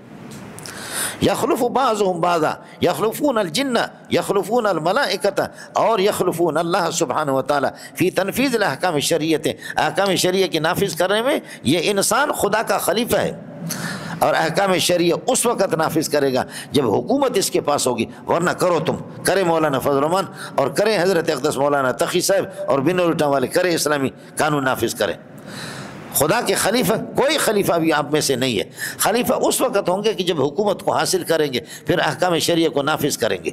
Speaker 1: یخلف بعضهم بعضا، یخلفون الجن، یخلفون الملائکۃ، اور یخلفون اللہ سبحانہ وتعالی فی تنفیذ الاحکام الشرعیہ، احکام شرعیہ کے نافذ کرنے میں یہ انسان خدا کا خلیفہ ہے، اور احکام شریعہ اس وقت نافذ کرے گا جب حکومت اس کے پاس ہوگی، ورنہ کرو تم، کرے مولانا فضل الرحمان اور کرے حضرت اقدس مولانا تقی صاحب اور بن الٹا والے، کرے اسلامی قانون نافذ کرے۔ خدا کے خلیفہ، کوئی خلیفہ بھی آپ میں سے نہیں ہے، خلیفہ اس وقت ہوں گے کہ جب حکومت کو حاصل کریں گے، پھر احکام شریعہ کو نافذ کریں گے۔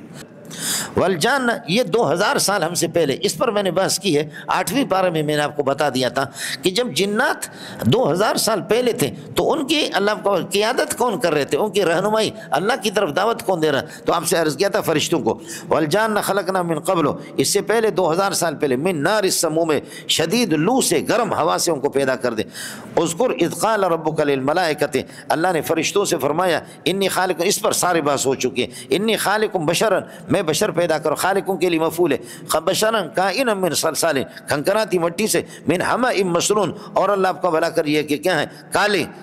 Speaker 1: والجان، یہ 2000 سال ہم سے پہلے، اس پر میں نے بحث کی ہے 8ویں پارے میں نے آپ کو بتا دیا تھا کہ جب جنات 2000 سال پہلے تھے تو ان کی اللہ کو قیادت کون کر رہے تھے، ان کی رہنمائی اللہ کی طرف دعوت کون دے رہا، تو آپ سے عرض کیا تھا فرشتوں کو، والجان خلقنا من قبل، اس سے پہلے 2000 سال پہلے، من نار السموم، شدید لو سے، گرم ہوا سے ان کو پیدا کر دے۔ اذکر اذ قال ربک للملائکۃ، اللہ نے فرشتوں سے فرمایا انی خالق، اس پر سارے بحث ہو چکی ہے، انی خالق بشرا، میں بشر پیدا کرو، خالقوں کے لیے مفعول ہے، بشرا کائنا من صلصال، کھنکھناتی مٹی سے، من حمأ مسنون، اور اللہ آپ کا بھلا کریے کہ کیا ہے،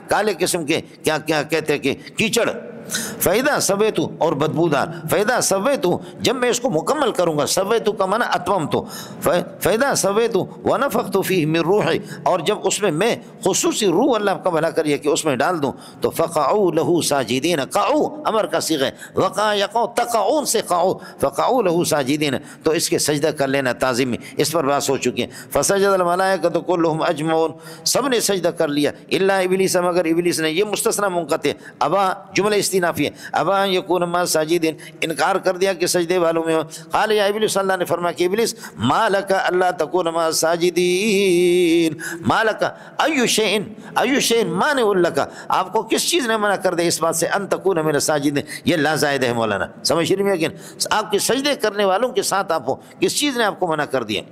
Speaker 1: کالے قسم کے، کیا کہتے ہیں کہ کیچڑ، فَإِذَا سَوَيْتُ، اور بدبودار، فَإِذَا سَوَيْتُ، جب میں اس کو مکمل کروں گا، سویتو کا معنی اتممتو، فَإِذَا سَوَيْتُ وَنَفَخْتُ فِيهِ مِن روحِ، اور جب اس میں خصوصی روح اللہ کا بھلا کریے کہ اس میں ڈال دوں، تو فَقَعُوا لَهُ سَاجِدِينَ، قَعُوا امر کا صیغہ ہے، وقع یقع تقعون سے قعوا، فَقَعُوا لَهُ سَاجِدِينَ، تو اس کے سجدہ کر لینا تعظیم میں، اس پر بات ہو چکی ہے۔ فَسَجَدَ الْمَلَائِكَةُ كُلُّهُمْ أَجْمَعُونَ، سب نے سجدہ کر لیا، الا ابلیس، مگر ابلیس نے، یہ مستثنی منقطع، ابا جملہ استئنافی ہے، ابا یکون مع ساجدین، انکار کر دیا کہ سجدے والوں میں ہو۔ قال یا ابلیس، اللہ نے فرمایا کہ ابلیس، ما لک الا تکون مع ساجدین، ما لک ای شیء مانع لک، آپ کو کس چیز نے منع کر دیا اس بات سے، ان تکون من الساجدین، یہ لا زائد ہے مولانا، سمجھ رہے ہیں کہ آپ کے سجدے کرنے والوں کے ساتھ آپ ہو، کس چیز نے آپ کو منع کر دیا؟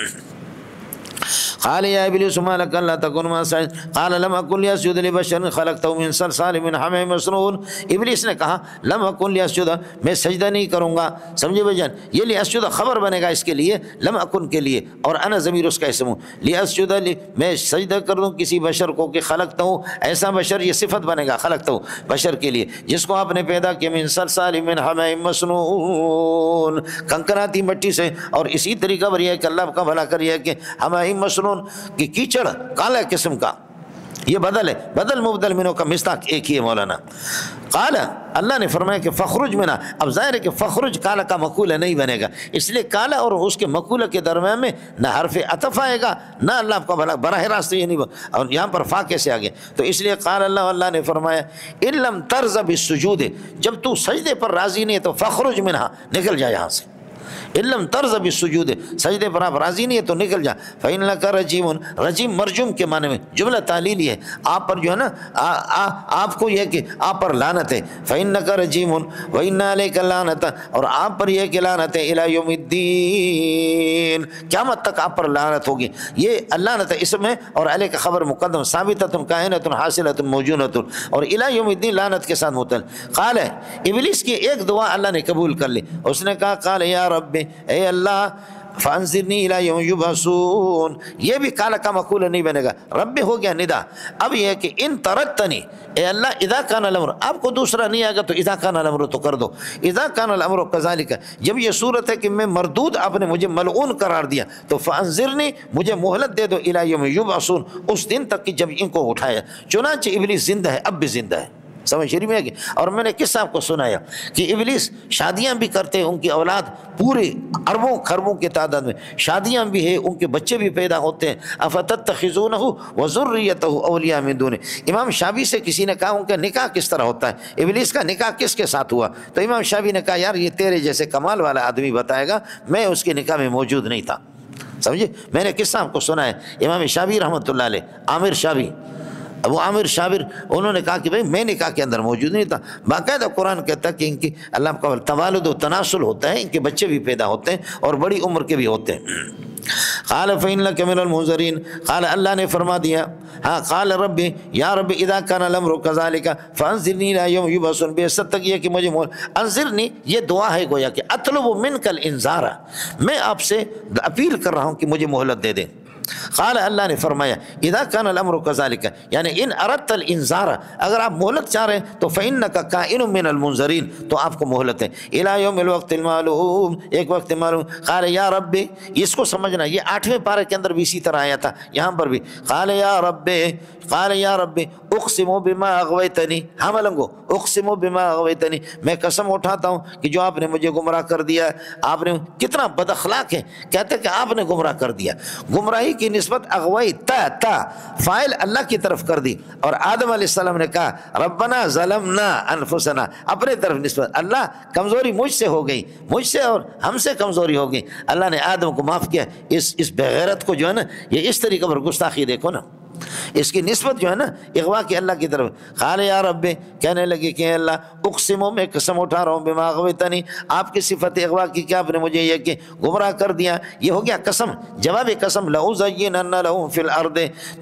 Speaker 1: قال یا ابلیس ما لک الا تکون مع الساجدین، قال لم اکن لیسجد لبشر خلقته من صلصال من حمأ مسنون، ابلیس نے کہا لم اکن لیسجد، میں سجدہ نہیں کروں گا، سمجھے بھائی جان، یہ لیسجد خبر بنے گا اس کے لیے، لم اکن کے لیے، اور انا ضمیر اس کا اسم ہوں، لیسجد، میں سجدہ کر دوں کسی بشر کو، کہ خلقتا ہوں، ایسا بشر، یہ صفت بنے گا، خلقتا ہوں بشر کے لیے جس کو آپ نے پیدا کیا، من صلصال من حمأ مسنون، کنکراتی مٹی سے، اور اسی طریقہ پر یہ ہے کہ اللہ کا بھلا کریے کہ حمأ مسنون، کہ کیچڑ کالا قسم کا، یہ بدل ہے، بدل مبدل منوں کا مصداق ایک ہی ہے مولانا۔ قال، اللہ نے فرمایا کہ فخرج منا، اب ظاہر ہے کہ فخرج کالا کا مقولہ نہیں بنے گا، اس لیے کالا اور اس کے مقولہ کے درمیان میں نہ حرف عطف آئے گا، نہ اللہ آپ کا بھلا، براہ راست یہ نہیں، اور یہاں پر فا کیسے آگے، تو اس لیے قال اللہ نے فرمایا ان لم ترضى بالسجود، جب تو سجدے پر راضی نہیں ہے تو فخرج منہا، نکل جا یہاں سے، علم طرز بالسجود، سجدے پر آپ راضی نہیں ہے تو نکل جا، فإنک رجیم، رجیم مرجوم کے معنی میں، جملہ تعلیلی ہے، آپ پر جو ہے نا، آپ کو یہ کہ آپ پر لعنت ہے، فإنک رجیم وإن علیک اللعنۃ، اور آپ پر یہ کہ لعنت ہے الی یوم الدین، قیامت تک آپ پر لعنت ہوگی، یہ اللعنت اسم ہے اور علیک خبر مقدم، ثابتۃ کائنۃ حاصلۃ موجودۃ، اور الی یوم الدین لعنت کے ساتھ متعلق۔ قال، ابلیس کی ایک دعا اللہ نے قبول کر لی، اس نے کہا قال یا رب، اے اللہ، فانظرنی الی یوم یبعثون، یہ بھی کالا کا مقولہ نہیں بنے گا، رب ہو گیا ندا، اب یہ ہے کہ ان طردتنی، اے اللہ اذا کان الامر، آپ کو دوسرا نہیں آئے گا تو اذا کان الامر تو کر دو، اذا کان الامر کذالک، جب یہ صورت ہے کہ میں مردود، آپ نے مجھے ملعون قرار دیا، تو فانظرنی، مجھے مہلت دے دو الی یوم یبعثون، اس دن تک کہ جب ان کو اٹھایا، چنانچہ ابلیس زندہ ہے، اب بھی زندہ ہے، سمجھ شریف میں ہے کہ اور میں نے کس صاحب کو سنایا کہ ابلیس شادیاں بھی کرتے ہیں، ان کی اولاد پورے اربوں خربوں کی تعداد میں شادیاں بھی ہیں، ان کے بچے بھی پیدا ہوتے ہیں. افتتخذونہ وذریتہ اولیاء من دونہ. امام شافعی سے کسی نے کہا ان کا نکاح کس طرح ہوتا ہے، ابلیس کا نکاح کس کے ساتھ ہوا؟ تو امام شافعی نے کہا یار یہ تیرے جیسے کمال والا آدمی بتائے گا، میں اس کے نکاح میں موجود نہیں تھا. سمجھے؟ میں نے کس صاحب کو سنا ہے، امام شافعی رحمۃ اللہ علیہ، عامر شافعی، ابو عامر شابر، انہوں نے کہا کہ بھئی میں نکاح کے اندر موجود نہیں تھا. باقاعدہ قرآن کہتا ہے کہ ان کی اللہ کا توالد و تناسل ہوتا ہے، ان کے بچے بھی پیدا ہوتے ہیں اور بڑی عمر کے بھی ہوتے ہیں. قال فإن لك من المنذرين، قال اللہ نے فرما دیا ہاں، قال رب یا رب اذا كان الامر كذلك فانظرني الى يوم يبعثون. بے شک تک یہ کہ مجھے انظرنی، یہ دعا ہے گویا کہ اطلب منك الانذار، میں آپ سے اپیل کر رہا ہوں کہ مجھے مہلت دے دیں. قال اللہ نے فرمایا اذا كان الامر كذلك، یعنی ان اردت الانذار، اگر آپ مہلت چاہ رہے ہیں تو فإنك كائن من المنذرین، تو آپ کو مہلت ہے الى یوم الوقت المعلوم، ایک وقت معلوم. قال یا رب، اس کو سمجھنا یہ 8ویں پارے کے اندر بھی اسی طرح آیا تھا، یہاں پر بھی قال یا رب اقسم بما اغویتنی، ہاں ملنگو اقسم بما اغویتنی، میں قسم اٹھاتا ہوں کہ جو آپ نے مجھے گمراہ کر دیا. آپ نے کتنا بد اخلاق ہے، کہتے کہ آپ نے گمراہ کر دیا. گمراہی کی نسبت اغوی تا فاعل اللہ کی طرف کر دی، اور آدم علیہ السلام نے کہا ربنا ظلمنا انفسنا، اپنے طرف نسبت، اللہ کمزوری مجھ سے ہو گئی، مجھ سے اور ہم سے کمزوری ہو گئی. اللہ نے آدم کو معاف کیا. اس بغیرت کو جو ہے نا، یہ اس طریقے پر گستاخی دیکھو نا، اس کی نسبت جو ہے نا اغوا کی اللہ کی طرف. قال یا رب، کہنے لگے کہ اللہ اقسمو، میں قسم اٹھا رہا ہوں بما اغویتنی، آپ کی صفت اغوا کی، کہ آپ نے مجھے یہ کہ گمراہ کر دیا. یہ ہو گیا قسم، جواب قسم. لأزینن لہم فی الارض،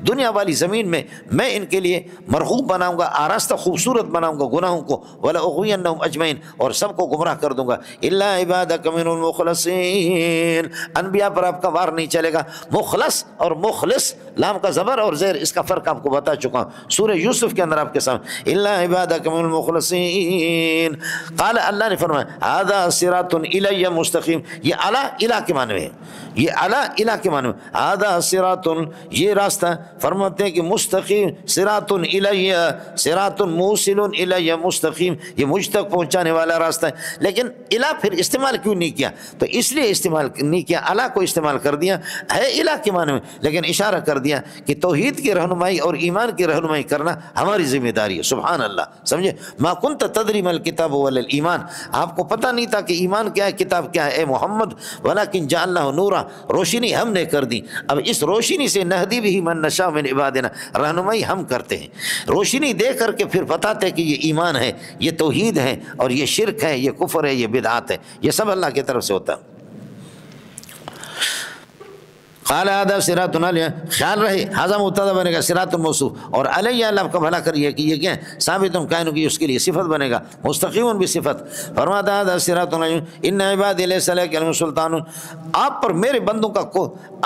Speaker 1: دنیا والی زمین میں ان کے لیے مرغوب بناؤں گا، آراستہ خوبصورت بناؤں گا گناہوں کو. ولأغوینہم اجمعین، اور سب کو گمراہ کر دوں گا. الا عبادک من المخلصین، انبیاء پر آپ کا وار نہیں چلے گا. مخلص اور مخلص، لام کا زبر اور زیر، اس کا فرق آپ کو بتا چکا ہوں سورہ یوسف کے اندر آپ کے سامنے. الا عبادک من المخلصین. قال اللہ نے فرمایا ھذا صراط الی مستقیم، یہ اعلیٰ کے معنی میں ہے، یہ اعلیٰ کے معنی میں. ھذا صراط، یہ راستہ، فرماتے ہیں کہ مستقیم، صراط الی، صراط موصل الی مستقیم، یہ مجھ تک پہنچانے والا راستہ ہے. لیکن الی پھر استعمال کیوں نہیں کیا؟ تو اس لیے استعمال نہیں کیا، اعلیٰ کو استعمال کر دیا، ہے الی کے معنی میں، لیکن اشارہ کر دیا کہ توحید کی رہنمائی اور ایمان کی رہنمائی کرنا ہماری ذمہ داری ہے. سبحان اللہ، سمجھے؟ ما کنت تدری ما الکتاب ولا الایمان، آپ کو پتہ نہیں تھا کہ ایمان کیا ہے، کتاب کیا ہے اے محمد. ولکن جعلناہ نورا، روشنی ہم نے کر دی. اب اس روشنی سے نہدی بھی من نشاء من عبادنا، رہنمائی ہم کرتے ہیں، روشنی دے کر کے پھر بتاتے کہ یہ ایمان ہے، یہ توحید ہے، اور یہ شرک ہے، یہ کفر ہے، یہ بدعات ہے. یہ سب اللہ کی طرف سے ہوتا ہے. قال هذا صراط علیہ، خیال رہے ھذا مبتدا بنے گا، صراط موصوف، اور علیہ اللہ کا بھلا کریے کہ یہ کیا ہے، ثابت کائن کی، اس کے لیے صفت بنے گا، مستقیم بھی صفت. فرماتا ھذا صراط علیہ ان عبادی لیس لک علیہم سلطان، آپ پر میرے بندوں کا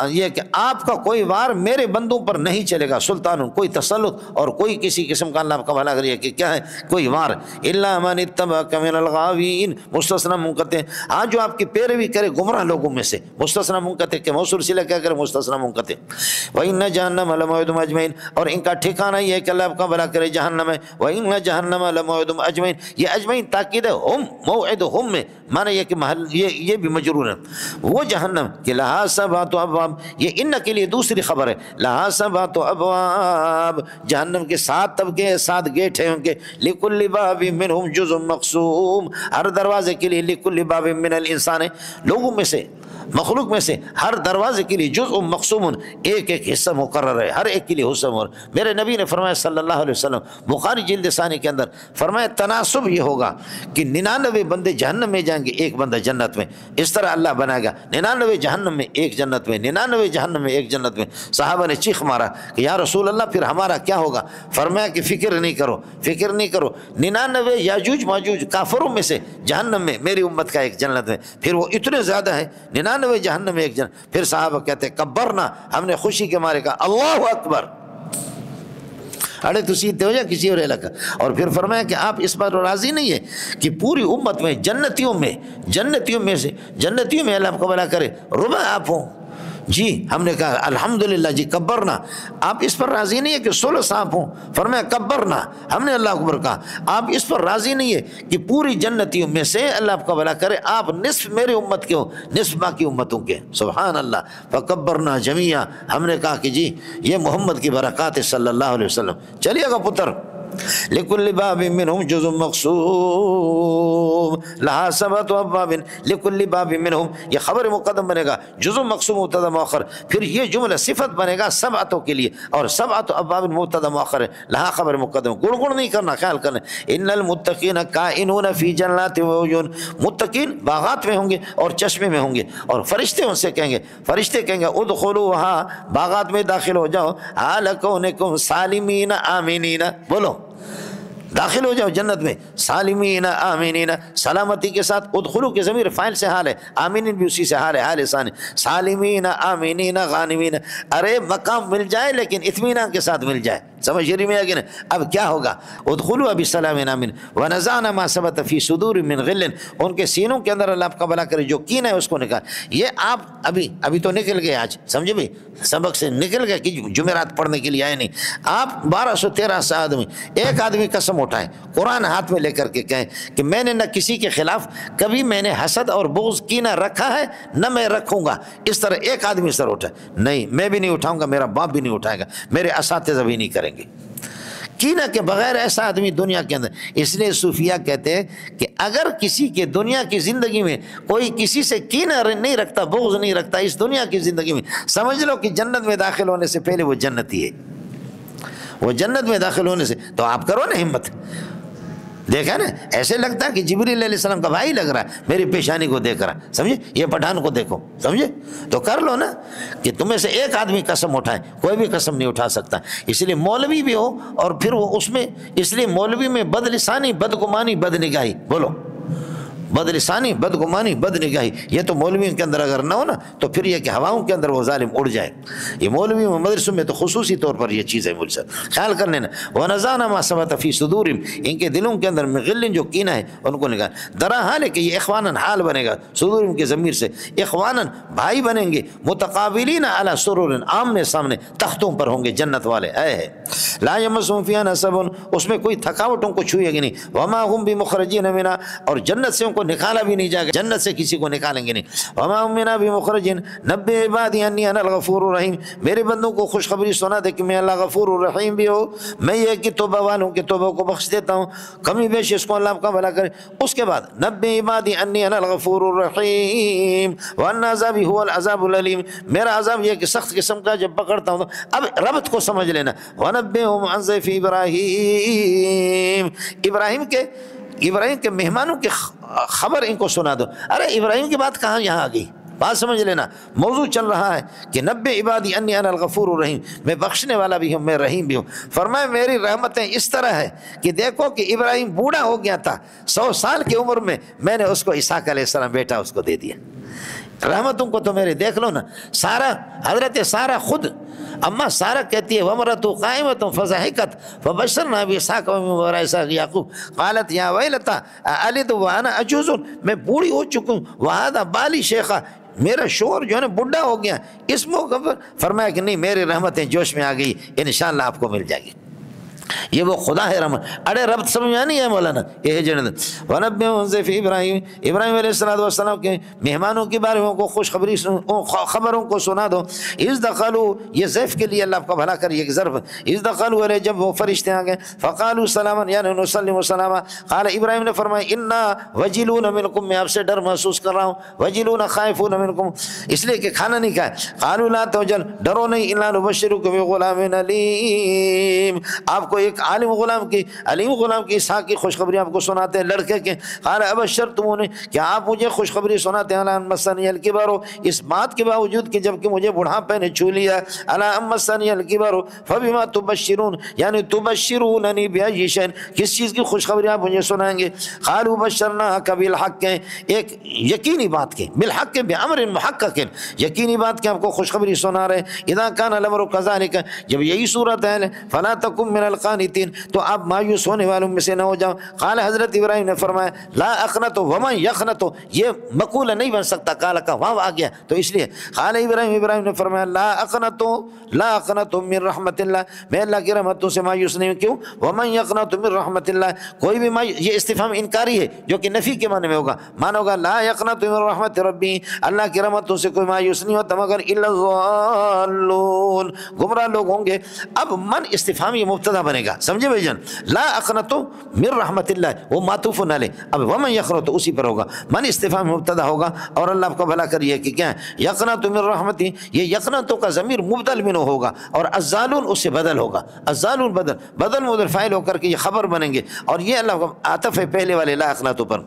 Speaker 1: یہ کہ آپ کا کوئی وار میرے بندوں پر نہیں چلے گا، سلطان کوئی تسلط اور کوئی کسی قسم کا، اللہ کا بھلا کریے کہ کیا ہے کوئی وار. الا من اتبعک من الغاوین، مستثنی منقطع، ہاں جو آپ کی پیروی کرے گمراہ لوگوں میں سے، مستثنی منقطع کے موصول صلہ کیا کرے، مستثنی منقطع. وَإِنَّ جَهَنَّمَ لَمَوْعِدُهُمْ أَجْمَعِينَ، اور ان کا ٹھکانہ یہ ہے کہ اللہ آپ کا بھلا کرے جہنم ہے. وَإِنَّ جَهَنَّمَ لَمَوْعِدُهُمْ أَجْمَعِينَ، یہ اجمعین تاکید ہے، ہم موعدہم میں معنی یہ کہ محل، یہ بھی مجرور ہے. وہ جہنم کہ لہا سبعۃ ابواب، یہ ان کے لیے دوسری خبر ہے، لہا سبعۃ ابواب، جہنم کے 7 طبقے، 7 گیٹ ہیں ان کے. لِكُلِّ بَابٍ مِّنْهُمْ جُزْءٌ مَقْسُومٌ، ہر دروازے کے لیے لِكُلِّ بَابٍ مِّنَ الْإِنسان، لوگوں میں سے، مخلوق میں سے، ہر دروازے کے لیے جزء مقسوم، ایک حصہ مقرر ہے، ہر ایک کے لیے حصہ مقرر. میرے نبی نے فرمایا صلی اللہ علیہ وسلم، بخاری جلد ثانی کے اندر فرمایا تناسب یہ ہوگا کہ 99 بندے جہنم میں جائیں گے، ایک بندہ جنت میں. اس طرح اللہ بنائے گا 99 جہنم میں، ایک جنت میں، 99 جہنم میں، ایک جنت میں. صحابہ نے چیخ مارا کہ یا رسول اللہ پھر ہمارا کیا ہوگا؟ فرمایا کہ فکر نہیں کرو، 99 یاجوج ماجوج کافروں میں سے جہنم میں، میری امت کا ایک جنت میں. پھر وہ اتنے زیادہ ہیں، 99 جہنم میں، ایک جنت. پھر صحابہ کہتے کبرنا، ہم نے خوشی کے مارے کہا اللہ اکبر، اڑے تو سیدھے ہو جائے کسی اور علاقہ. اور پھر فرمایا کہ آپ اس پر راضی نہیں ہے کہ پوری امت میں جنتیوں میں سے، جنتیوں میں اللہ آپ کو بھلا کرے، ربع آپ ہوں، جی ہم نے کہا الحمدللہ جی کبرنا، آپ اس پر راضی نہیں ہے کہ 16 سانپ ہوں؟ فرمایا کبرنا، ہم نے اللہ اکبر کہا۔ آپ اس پر راضی نہیں ہے کہ پوری جنتیوں میں سے اللہ آپ کا بھلا کرے آپ نصف میری امت کے ہو، نصف باقی امتوں کے؟ سبحان اللہ۔ فکبرنا جمیعا، ہم نے کہا کہ جی یہ محمد کی برکات ہے صلی اللہ علیہ وسلم۔ چلیے گا پتر، لکل باب منہم جزء مقسوم لہا سبعۃ ابواب، لکل باب منہم یہ خبر مقدم بنے گا، جزء مقسوم مبتدا مؤخر، پھر یہ جملہ صفت بنے گا سبعتوں کے لیے، اور سبعۃ ابواب مبتدا مؤخر ہے، لہا خبر مقدم، گڑ گڑ نہیں کرنا، خیال کرنا۔ ان المتقین کائنون فی جنات وعیون، متقین باغات میں ہوں گے اور چشمے میں ہوں گے، اور فرشتے ان سے کہیں گے، فرشتے کہیں گے ادخلوها، باغات میں داخل ہو جاؤ، حال کونکم سالمین آمینین، بولو داخل ہو جاؤ جنت میں سالمین آمینین، سلامتی کے ساتھ۔ ادخلو کے ضمیر فاعل سے حال ہے، آمینین بھی اسی سے حال ہے، حال ثانی، سالمین آمینین غانمین۔ ارے مقام مل جائے لیکن اطمینان کے ساتھ مل جائے، سمجھ رہی میں آگے نا؟ اب کیا ہوگا؟ ادخلوا بسلام آمین ونزعنا ما ثبت فی صدور من غل، ان کے سینوں کے اندر اللہ آپ کا بھلا کرے جو کینہ ہے اس کو نکال۔ یہ آپ ابھی تو نکل گئے، آج سمجھے بھی سبق سے نکل گئے کہ جمعرات پڑھنے کے لیے آئے نہیں۔ آپ 1213 آدمی، ایک آدمی قسم اٹھائیں قرآن ہاتھ میں لے کر کے کہیں کہ میں نے نہ کسی کے خلاف کبھی میں نے حسد اور بغض کینہ رکھا ہے نہ میں رکھوں گا، اس طرح ایک آدمی سر اٹھائے، نہیں میں بھی نہیں اٹھاؤں گا، میرا باپ بھی نہیں اٹھائے گا، میرے اساتذہ بھی نہیں کریں گے کینہ کے بغیر ایسا آدمی دنیا کے اندر۔ اس لیے صوفیہ کہتے ہیں کہ اگر کسی کے دنیا کی زندگی میں کوئی کسی سے کینہ نہیں رکھتا، بغض نہیں رکھتا اس دنیا کی زندگی میں، سمجھ لو کہ جنت میں داخل ہونے سے پہلے وہ جنتی ہے، وہ جنت میں داخل ہونے سے۔ تو آپ کرو نا ہمت، دیکھا نا ایسے لگتا ہے کہ جبریل علیہ السلام کا بھائی لگ رہا ہے میری پیشانی کو دیکھ رہا، سمجھے؟ یہ پٹھان کو دیکھو، سمجھے؟ تو کر لو نا کہ تمہیں سے ایک آدمی قسم اٹھائے، کوئی بھی قسم نہیں اٹھا سکتا۔ اس لیے مولوی بھی ہو اور پھر وہ اس میں، اس لیے مولوی میں بدلسانی، بدگمانی، بدنگاہی، بولو بدلسانی، بدگمانی، بدنگاہی، یہ تو مولویوں کے اندر اگر نہ ہو نا تو پھر یہ کہ ہواؤں کے اندر وہ ظالم اڑ جائے۔ یہ مولویوں مدرسوں میں تو خصوصی طور پر یہ چیز ہے، مجھ سے خیال کر لینا۔ وَنَزَعْنَا مَا ثَبَتَ فِي صُدُورِهِمْ، ان کے دلوں کے اندر میں غل جو کینہ ہے ان کو نکال۔ درا حال ہے کہ یہ اخواناً حال بنے گا، صدورہم کے ضمیر سے، اخواناً بھائی بنیں گے، متقابلین علی سرر، آمنے سامنے تختوں پر ہوں گے جنت والے۔ اے ہے لا یمسهم فیہا نصب، اس میں کوئی تھکاوٹ ان کو چھوئے گی نہیں۔ وما هم بمخرجین منہا، اور جنت سے ان کو نکالا بھی نہیں جائے گا، جنت سے کسی کو نکالیں گے نہیں۔ وما هم منہا بمخرجین، نبئ عبادی انی انا الغفور الرحیم، میرے بندوں کو خوشخبری سنا دے کہ میں اللہ غفور الرحیم بھی ہوں، میں یہ کہ توبہ والوں کے توبہ کو بخش دیتا ہوں، کمی بیش اس کو اللہ کا بھلا کرے۔ اس کے بعد نبئ عبادی انی انا الغفور الرحیم وان عذابی هو العذاب العلیم، میرا عذاب یہ کہ سخت قسم کا جب پکڑتا ہوں۔ اب ربط کو سمجھ لینا۔ ونبئہم عن ضیف ابراہیم، ابراہیم کے مہمانوں کی خبر ان کو سنا دو۔ ارے ابراہیم کی بات کہاں یہاں آ گئی؟ بات سمجھ لینا، موضوع چل رہا ہے کہ نبئ عبادی انی انا الغفور الرحیم، میں بخشنے والا بھی ہوں، میں رحیم بھی ہوں۔ فرمایا میری رحمتیں اس طرح ہے کہ دیکھو کہ ابراہیم بوڑھا ہو گیا تھا، 100 سال کی عمر میں نے اس کو اسحاق علیہ السلام بیٹا اس کو دے دیا۔ رحمتوں کو تو میرے دیکھ لو نا۔ سارا، حضرت سارا خود، اما سارا کہتی ہے وامرأتہ قائمۃ فضحکت فبشرناها باسحاق ومن وراء اسحاق یعقوب قالت یا ویلتى أألد وأنا عجوز، میں بوڑھی ہو چکی ہوں، وہذا بالی شیخا، میرا شوہر جو ہے نا بڈھا ہو گیا۔ اس موقع پر فرمایا کہ نہیں میری رحمتیں جوش میں آ گئی، انشاءاللہ آپ کو مل جائے گی۔ یہ وہ خدا ہے رحمت۔ ارے رب سمجھ میں نہیں ہے مولانا، یہ ہے جنت۔ وَنَبِّئْهُمْ ضَيْفَ ابراہیم، ابراہیم علیہ السلام کے مہمانوں کے بارے میں کو خوشخبری خبروں کو سنا دو۔ اذ دخلوا، یہ ضیف کے لیے اللہ آپ کا بھلا کرے ایک ظرف۔ اذ دخلوا علیہ، جب وہ فرشتے آ گئے، فقالوا سلاما، یعنی نسلم سلاما۔ قال ابراہیم نے فرمایا انا وجلون منکم، میں آپ سے ڈر محسوس کر رہا ہوں، وجلون خائفون منکم، اس لیے کہ کھانا نہیں کھایا۔ قالوا لا توجل، ڈرو نہیں، انا نبشرک بغلام علیم، آپ کو ایک عالم غلام کی، علیم غلام کی، اسحاق کی خوشخبری آپ کو سناتے ہیں، لڑکے کے۔ قال ابشرتمونی، کیا آپ مجھے خوشخبری سناتے ہیں، الا ان مسنی الکبر، اس بات کے باوجود کہ جب کہ مجھے بڑھاپے نے چھو لیا، الا ان مسنی الکبر فبما تبشرون، یعنی تبشروننی بأی شیء، کس چیز کی خوشخبری آپ مجھے سنائیں گے؟ قالوا بشرناک بالحق، ایک یقینی بات کی، بالحق بامر محقق، یقینی بات کہ آپ کو خوشخبری سنا رہے۔ اذا کان الامر كذلك، جب یہی صورت ہے، فلا تکن من القانطین، القانتین، تو آپ مایوس ہونے والوں میں سے نہ ہو جاؤ۔ قال حضرت ابراہیم نے فرمایا لا اقنط ومن یقنط، یہ مقولہ نہیں بن سکتا، قال کا واو آ گیا تو اس لیے قال ابراہیم نے فرمایا لا اقنط من رحمت اللہ، میں اللہ کی رحمتوں سے مایوس نہیں ہوں۔ کیوں؟ ومن یقنط من رحمت اللہ، کوئی بھی یہ استفہام انکاری ہے جو کہ نفی کے معنی میں ہوگا، مانا ہوگا لا یقنط من رحمت ربی، اللہ کی رحمتوں سے کوئی مایوس نہیں ہوتا مگر الا الضالون، گمراہ لوگ ہوں گے۔ اب من استفہامی مبتدا بنے گا، سمجھے بھائی جان؟ لا اقنط من رحمت اللہ وہ معطوف علیہ، اب ومن یقنط اسی پر ہوگا، من استفہام مبتدا ہوگا اور اللہ آپ کو بھلا کریے کہ کیا ہے یقنط من رحمتی، یہ یقنط کا ضمیر مبدل منہ ہوگا اور الضالون اس سے بدل ہوگا، الضالون بدل مبدل فاعل ہو کر کے یہ خبر بنیں گے، اور یہ اللہ کا عطف ہے پہلے والے لا اقنط پر۔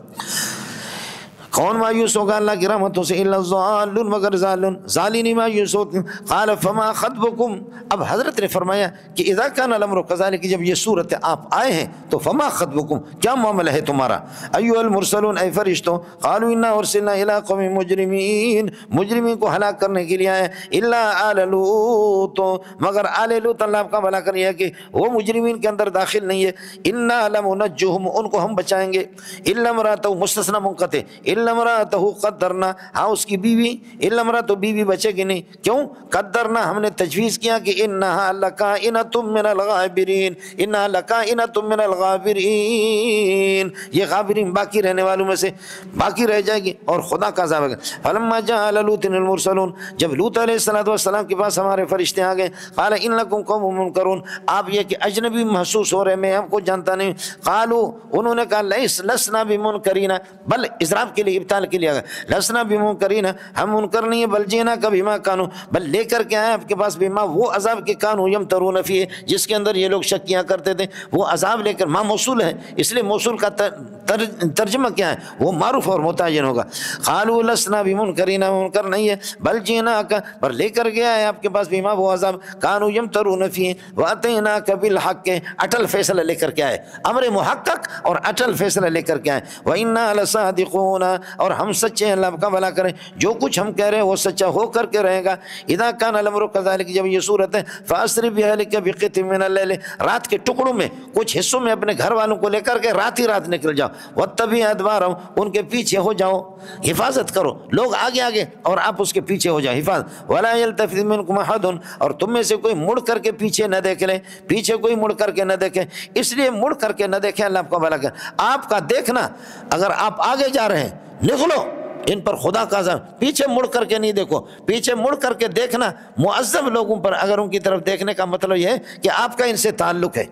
Speaker 1: کون مایوس ہوگا اللہ کی رحمتوں سے؟ الا الضالون، مگر ظالین مایوس ہوتے۔ قال فما خطبکم، اب حضرت نے فرمایا کہ اذا کان الامر کذالک، جب یہ صورت آپ آئے ہیں تو فما خطبکم، کیا معاملہ ہے تمہارا؟ ایھا المرسلون، اے فرشتوں، قالوا انا ارسلنا الى قوم مجرمین، مجرمین کو ہلاک کرنے کے لیے آئے، الا آل لوط، مگر آل لوط اللہ آپ کا بھلا کریے کہ وہ مجرمین کے اندر داخل نہیں ہے، انا لمنجہم، ان کو ہم بچائیں گے، الا امرأتہ مستثنی منقطع، الا امرأتہ قدرنا، ہاں اس کی بیوی، الا امرأتہ بیوی بچے گی نہیں، کیوں؟ قدرنا ہم نے تجویز کیا کہ انہا لکائنۃ من الغابرین، انہا لکائنۃ من الغابرین، یہ غابرین باقی رہنے والوں میں سے باقی رہ جائے گی اور خدا کا عذاب ہے۔ فلما جاء لوط المرسلون، جب لوط علیہ السلام کے پاس ہمارے فرشتے آ گئے، قال انکم قوم منکرون، آپ یہ کہ اجنبی محسوس ہو رہے، میں ہم کو جانتا نہیں، قالوا انہوں نے کہا لسنا بمنکرین، بل اضراب کے لیے ابطال کے لیے لسنا بمنکرین، ہم منکر نہیں ہیں، بل جینا کبھی ما کانوا، بل لے کر کے آئے آپ کے پاس بما، وہ عذاب کے کانوا یمترون فیہ، جس کے اندر یہ لوگ شک کیا کرتے تھے، وہ عذاب لے کر، ما موصول ہے اس لیے موصول کا ترجمہ کیا ہے؟ وہ معروف اور متعین ہوگا۔ قالوا لسنا بمنکرین، منکر نہیں ہے، بل جیناک، پر لے کر گیا ہے آپ کے پاس بما، وہ عذاب کانوا یمترون فیہ، واتیناک بالحق، اٹل فیصلہ لے کر کے آئے، امر محقق اور اٹل فیصلہ لے کر کے آئے، وإنا لصادقون، اور ہم سچے ہیں، اللہ کا بھلا کریں، جو کچھ ہم کہہ رہے ہیں وہ سچا ہو کر کے رہے گا۔ اذا کان الامر کذالک، جب یہ صورت ہے، فاسر بأہلک بقطع من اللیل، رات کے ٹکڑوں میں کچھ حصوں میں اپنے گھر والوں کو لے کر کے رات ہی رات نکل جاؤ، واتبع ادبارہم، ان کے پیچھے ہو جاؤ، حفاظت کرو، لوگ آگے آگے اور آپ اس کے پیچھے ہو جاؤ، حفاظت، ولا یلتفت منکم احد، اور تم میں سے کوئی مڑ کر کے پیچھے نہ دیکھ لے، پیچھے کوئی مڑ کر کے نہ دیکھے، اس لیے مڑ کر کے نہ دیکھے، اللہ آپ کا بھلا کرے، آپ کا دیکھنا، اگر آپ آگے جا رہے ہیں نکلو، ان پر خدا کا عذاب، پیچھے مڑ کر کے نہیں دیکھو، پیچھے مڑ کر کے دیکھنا معذب لوگوں پر، اگر ان کی طرف دیکھنے کا مطلب یہ ہے کہ آپ کا ان سے تعلق ہے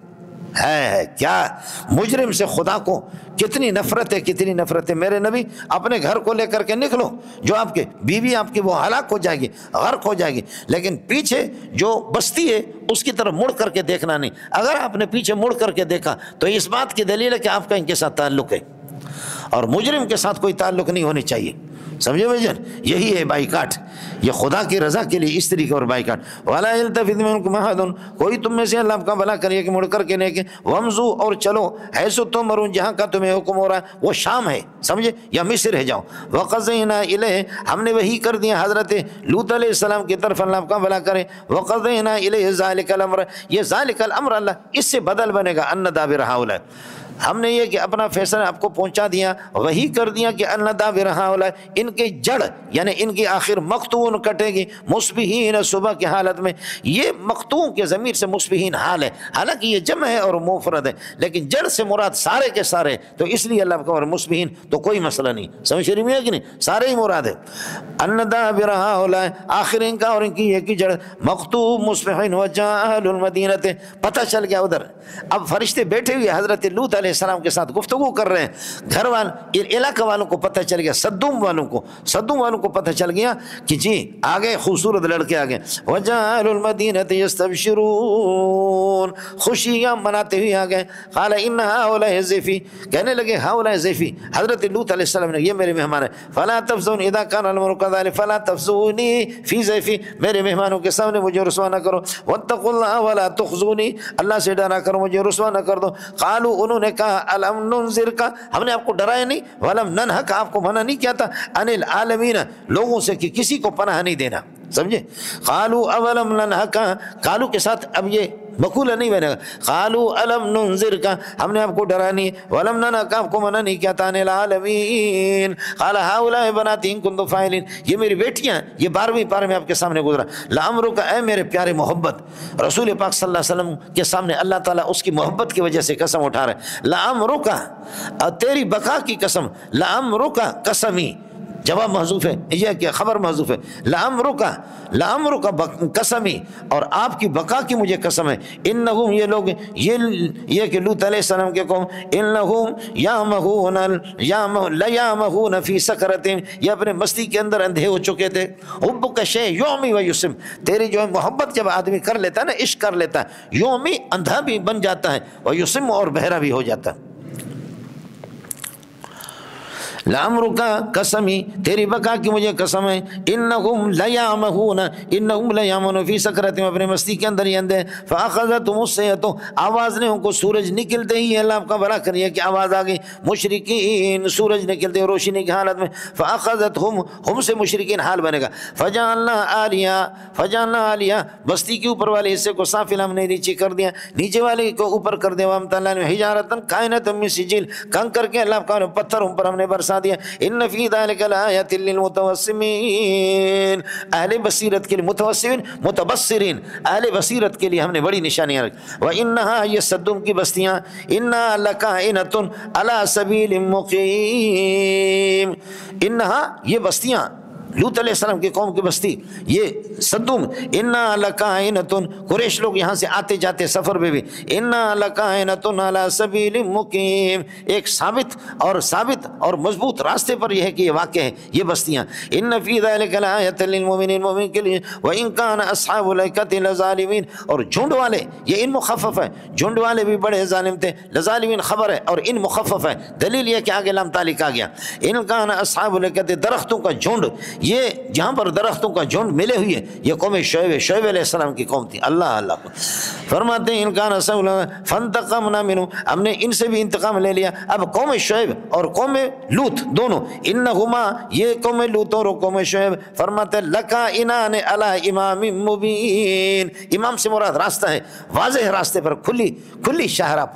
Speaker 1: کیا؟ مجرم سے خدا کو کتنی نفرت ہے، کتنی نفرت ہے۔ میرے نبی اپنے گھر کو لے کر کے نکلو، جو آپ کے بیوی آپ کی وہ ہلاک ہو جائے گی، غرق ہو جائے گی، لیکن پیچھے جو بستی ہے اس کی طرف مڑ کر کے دیکھنا نہیں۔ اگر آپ نے پیچھے مڑ کر کے دیکھا تو اس بات کی دلیل ہے کہ آپ کا ان کے ساتھ تعلق ہے، اور مجرم کے ساتھ کوئی تعلق نہیں ہونی چاہیے، سمجھے بھائی جان؟ یہی ہے بائیکاٹ، یہ خدا کی رضا کے لیے اس طریقے اور بائیکاٹ۔ ولا یلتفت منکم احد، کوئی تم میں سے اللہ کا بھلا کریے کہ مڑ کر کے نہیں کہ وامضوا، اور چلو حیث تؤمرون، جہاں کا تمہیں حکم ہو رہا ہے، وہ شام ہے، سمجھے، یا مصر ہے، جاؤ۔ وقضینا الیہ، ہم نے وحی کر دیا حضرت لوط علیہ السلام کی طرف، اللہ کا بھلا کرے، وقضینا الیہ ذالک الامر، یہ ذالک الامر اللہ اس سے بدل بنے گا، ان دابر ہؤلاء، ہم نے یہ کہ اپنا فیصلہ آپ کو پہنچا دیا، وہی کر دیا کہ ان دابر ہؤلاء، ان کی جڑ یعنی ان کی آخر مقطوع کٹے گی، مصبحین، صبح کی حالت میں، یہ مقطوع کے ضمیر سے مصبحین حال ہے، حالانکہ یہ جمع ہے اور مفرد ہے، لیکن جڑ سے مراد سارے کے سارے، تو اس لیے اللہ کا مصبحین تو کوئی مسئلہ نہیں، سمجھ رہی ہے کہ نہیں، سارے ہی مراد ہے۔ ان دابر ہؤلاء، آخر ان کا اور ان کی یہ کی جڑ مقطوع مصبحین، وجاء اہل المدینہ، پتہ چل گیا ادھر، اب فرشتے بیٹھے ہوئے حضرت لوط علیہ السلام کے ساتھ گفتگو کر رہے ہیں، گھر والے علاقہ والوں کو پتہ چل گیا، صدوم والوں کو پتہ چل گیا کہ جی آگے خوبصورت لڑکے آگے، وجاء اہل المدینہ یستبشرون، خوشیاں مناتے ہوئے آگئے، قال ان ہؤلاء ضیفی، کہنے لگے ہؤلاء ضیفی، حضرت لوط علیہ السلام نے، یہ میرے مہمان ہیں، فلا تفزون اذا كان الامر كذلك فلا تفزوني في ضیفی، میرے مہمانوں کے سامنے مجھے رسوا نہ کرو، واتقوا الله ولا تخزوني، اللہ سے ڈرا کرو، مجھے رسوا نہ کر دو۔ قالوا، انہوں نے کہا الم ننذرک، ہم نے آپ کو ڈرایا نہیں، ولم ننہک، آپ کو منع نہیں کیا تھا، عن العالمین، لوگوں سے کہ کسی کو پناہ نہیں دینا، سمجھے؟ قالوا اولم ننہک، قالوا کے ساتھ اب یہ مقولہ نہیں بنے گا. قالوا الم ننذرک، ہم نے آپ کو ڈرا نہیں، ولم ننهک، آپ کو منع نہیں کیا تھا، عن العالمین. قال هؤلاء بناتی ان کنتم فاعلین، یہ میری بیٹیاں. یہ 12ویں پارے میں آپ کے سامنے گزرا. لعمرک، اے میرے پیارے محبت، رسول پاک صلی اللہ علیہ وسلم کے سامنے اللہ تعالیٰ اس کی محبت کی وجہ سے قسم اٹھا رہے ہیں. لعمرک، تیری بقا کی قسم. لعمرک قسمی، جواب محذوف ہے، یہ کہ خبر محذوف ہے. لعمرک قسمی، اور آپ کی بقا کی مجھے قسم ہے. انہم، یہ لوگ، یہ کہ لوط علیہ السلام کے قوم، انہم لیامہون فی سکرتہم، یہ اپنے مستی کے اندر اندھے ہو چکے تھے. حبک شیء یعمی و یسم، تیری جو ہے محبت جب آدمی کر لیتا ہے نا، عشق کر لیتا ہے، یعمی اندھا بھی بن جاتا ہے، و یسم اور بہرا بھی ہو جاتا ہے. لعمرک قسمی، تیری بقا کی مجھے قسم ہے. انہم لیامہون فی سکرتہم، اپنے مستی کے اندر ہی اندھے. فاخذتہم الصیحۃ، آواز نے ان کو، سورج نکلتے ہی، اللہ آپ کا بڑا کریے کہ آواز آ گئی، مشرکین، سورج نکلتے روشنی کی حالت میں. فاخذتہم، ہم سے مشرکین حال بنے گا. فجعلنا عالیہ، بستی کے اوپر والے حصے کو سافل ہم نے نیچے کر دیا، نیچے والے کو اوپر کر دیا. وامطلنا حجارۃ کائنۃ من سجیل، کنکر کے اللہ کا پتھر ہم پر ہم نے برسا دیا. ان فی ذلک لآیات للمتوسمین، اہل بصیرت کے لیے، متوسمین متبصرین، اہل بصیرت کے لیے ہم نے بڑی نشانیاں رکھی. وانہا، یہ صدوم کی بستیاں، انا لکائنۃ علی سبیل مقیم، انہا، یہ بستیاں لوط علیہ السلام کی قوم کی بستی، یہ صدوم. انا لکائنۃ، قریش لوگ یہاں سے آتے جاتے سفر میں بھی. انا لکائنۃ علی سبیل مقیم، ایک ثابت اور مضبوط راستے پر یہ ہے کہ یہ واقع ہے یہ بستیاں. ان فی ذلک لآیۃ للمؤمنین، مومن کے لیے. وان کان اصحاب الایکۃ لظالمین، اور جھنڈ والے، یہ ان مخفف ہے، جھنڈ والے بھی بڑے ظالم تھے. لظالمین خبر ہے اور ان مخفف ہے، دلیل یہ کہ آگے لام تعلق آ گیا. ان کان اصحاب الایکۃ، درختوں کا جھنڈ، یہ جہاں پر درختوں کا جھنڈ ملے ہوئے، یہ قوم شعیب علیہ السلام کی قوم تھی. اللہ فرماتے ہیں ان کان فانتقمنا منہم، ہم نے ان سے بھی انتقام لے لیا. اب قوم شعیب اور قوم لوط دونوں، انہما، یہ قوم لوط اور قوم شعیب، فرماتے ہیں لکائنان علی امام مبین، امام سے مراد راستہ ہے، واضح راستے پر، کھلی شاہراہ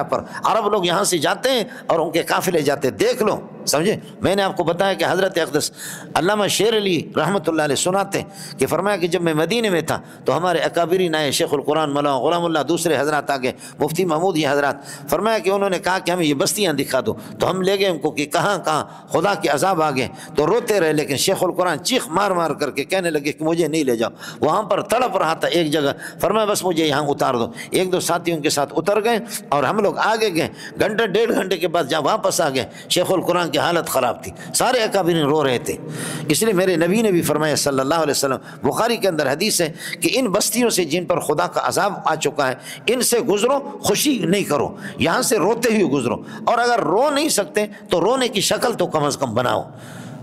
Speaker 1: پر. عرب لوگ یہاں سے جاتے ہیں اور ان کے قافلے جاتے، دیکھ لو، سمجھے. میں نے آپ کو بتایا کہ حضرت اقدس علامہ شیر علی رحمۃ اللہ علیہ سناتے ہیں کہ فرمایا کہ جب میں مدینے میں تھا تو ہمارے اکابرین آئے، شیخ القرآن مولانا غلام اللہ، دوسرے حضرات آگے، مفتی محمود، یہ حضرات. فرمایا کہ انہوں نے کہا کہ ہمیں یہ بستیاں دکھا دو، تو ہم لے گئے ان کو کہ کہاں خدا کے عذاب آ گئے. تو روتے رہے، لیکن شیخ القرآن چیخ مار کر کے کہنے لگے کہ مجھے نہیں لے جاؤ. وہاں پر تڑپ رہا تھا ایک جگہ. فرمایا بس مجھے یہاں اتار دو. ایک دو ساتھیوں کے ساتھ اتر گئے اور ہم لوگ آگے گئے. گھنٹہ ڈیڑھ گھنٹے کے بعد جب واپس آ گئے، شیخ القرآن کی حالت خراب تھی، سارے اکابرین رو رہے تھے. اس لیے میرے نبی نے بھی فرمایا صلی اللہ علیہ وسلم، بخاری کے اندر حدیث ہے کہ ان بستیوں سے جن پر خدا کا عذاب آ چکا ہے، ان سے گزرو، خوشی نہیں کرو، یہاں سے روتے ہوئے گزرو. اور اگر رو نہیں سکتے تو رونے کی شکل تو کم از کم بناؤ،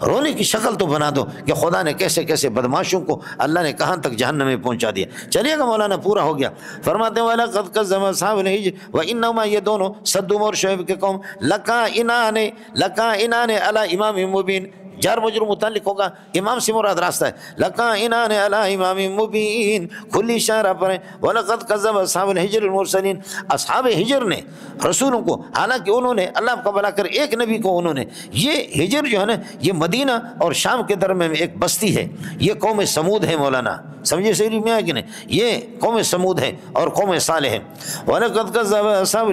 Speaker 1: رونے کی شکل تو بنا دو کہ خدا نے کیسے کیسے بدماشوں کو اللہ نے کہاں تک جہنم میں پہنچا دیا. چلیے گا مولانا، پورا ہو گیا. فرماتے ہیں وَلَقَدْ كَذَّبَ أَصْحَابُ الْحِجْرِ وَإِنَّهُمَا، یہ دونوں صدوم اور شعیب کے قوم، لَقَائِنَانِ عَلَىٰ إِمَامٍ مُبِينٍ، جار مجرور متعلق ہوگا، امام سے مراد راستہ ہے. لَقَائِنَانِ عَلَىٰ إِمَامٍ مُبِينٍ، کھلی شاہراہ پر ہے. وَلَقَدْ كَذَّبَ أَصْحَابُ الْحِجْرِ الْمُرْسَلِينَ، اصحاب ہجر نے رسولوں کو، حالانکہ انہوں نے اللہ کا بلا کر ایک نبی کو انہوں نے، یہ ہجر جو ہے نا، یہ مدینہ اور شام کے درمیان میں ایک بستی ہے، یہ قوم سمود ہے. مولانا سمجھے صحیح میں ہے کہ نہیں؟ یہ قوم سمود ہے اور قوم صالح ہے. وَلَقَدْ كَذَّبَ أَصْحَابُ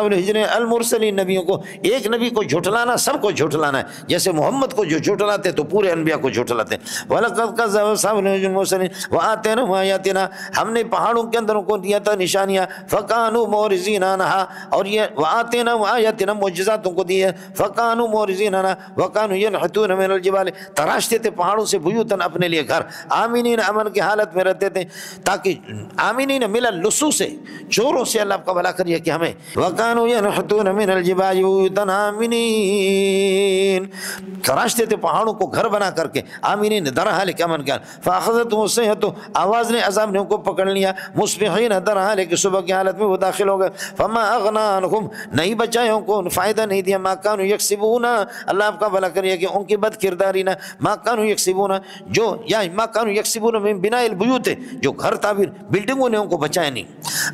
Speaker 1: الْحِجْرِ الْمُرْسَلِينَ، نبیوں کو، ایک نبی کو جھٹلانا سب کو جھٹلانا ہے. جیسے محمد کو جو جھٹلاتے تو پورے انبیاء کو جھٹلاتے. وَلَقَدْ كَذَّبَ أَصْحَابُ الْحِجْرِ الْمُرْسَلِينَ وَآتَيْنَاهُمْ آيَاتِنَا، ہم نے پہاڑوں کے اندر ان کو دیا تھا نشانیاں. فَكَانُوا مُعْرِضِينَ عَنْهَا، اور یہ وَآتَيْنَاهُمْ آيَاتِنَا، معجزاتوں کو دیے. فَكَانُوا مُعْرِضِينَ عَنْهَا وَكَانُوا يَنْحِتُونَ مِنَ الْجِبَالِ، تراشتے تھے پہاڑوں سے بیوتن، اپنے لیے گھر. آمینین، امن کی حالت میں رہتے تھے، تاکہ آمینین من اللصوص، چوروں سے اللہ کا بھلا کریے کہ ہمیں. وَكَانُوا يَنْحِتُونَ مِنَ الْجِبَالِ بُيُوتًا آمِنِينَ، تراشتے تھے پہاڑوں کو گھر بنا کر کے، آمینین، در حال کہ امن کیا. فَأَخَذَتْهُمُ الصَّيْحَةُ، آواز نے، عذاب نے ان کو پکڑ لیا. مُصْبِحِينَ، در حال کہ صبح کی حالت میں وہ داخل ہو گئے. فَمَا أَغْنَىٰ عَنْهُمْ، نہیں بچایا ان کو، فائدہ نہیں دیا. مَا كَانُوا يَكْسِبُونَ، اللہ آپ کا بھلا کریے کہ ان کی بد کرداری نہ، مَا كَانُوا يَكْسِبُونَ، جو یا مَا كَانُوا يَكْسِبُونَ من بناء البیوت، جو گھر تعبیر بلڈنگوں نے ان کو بچایا نہیں۔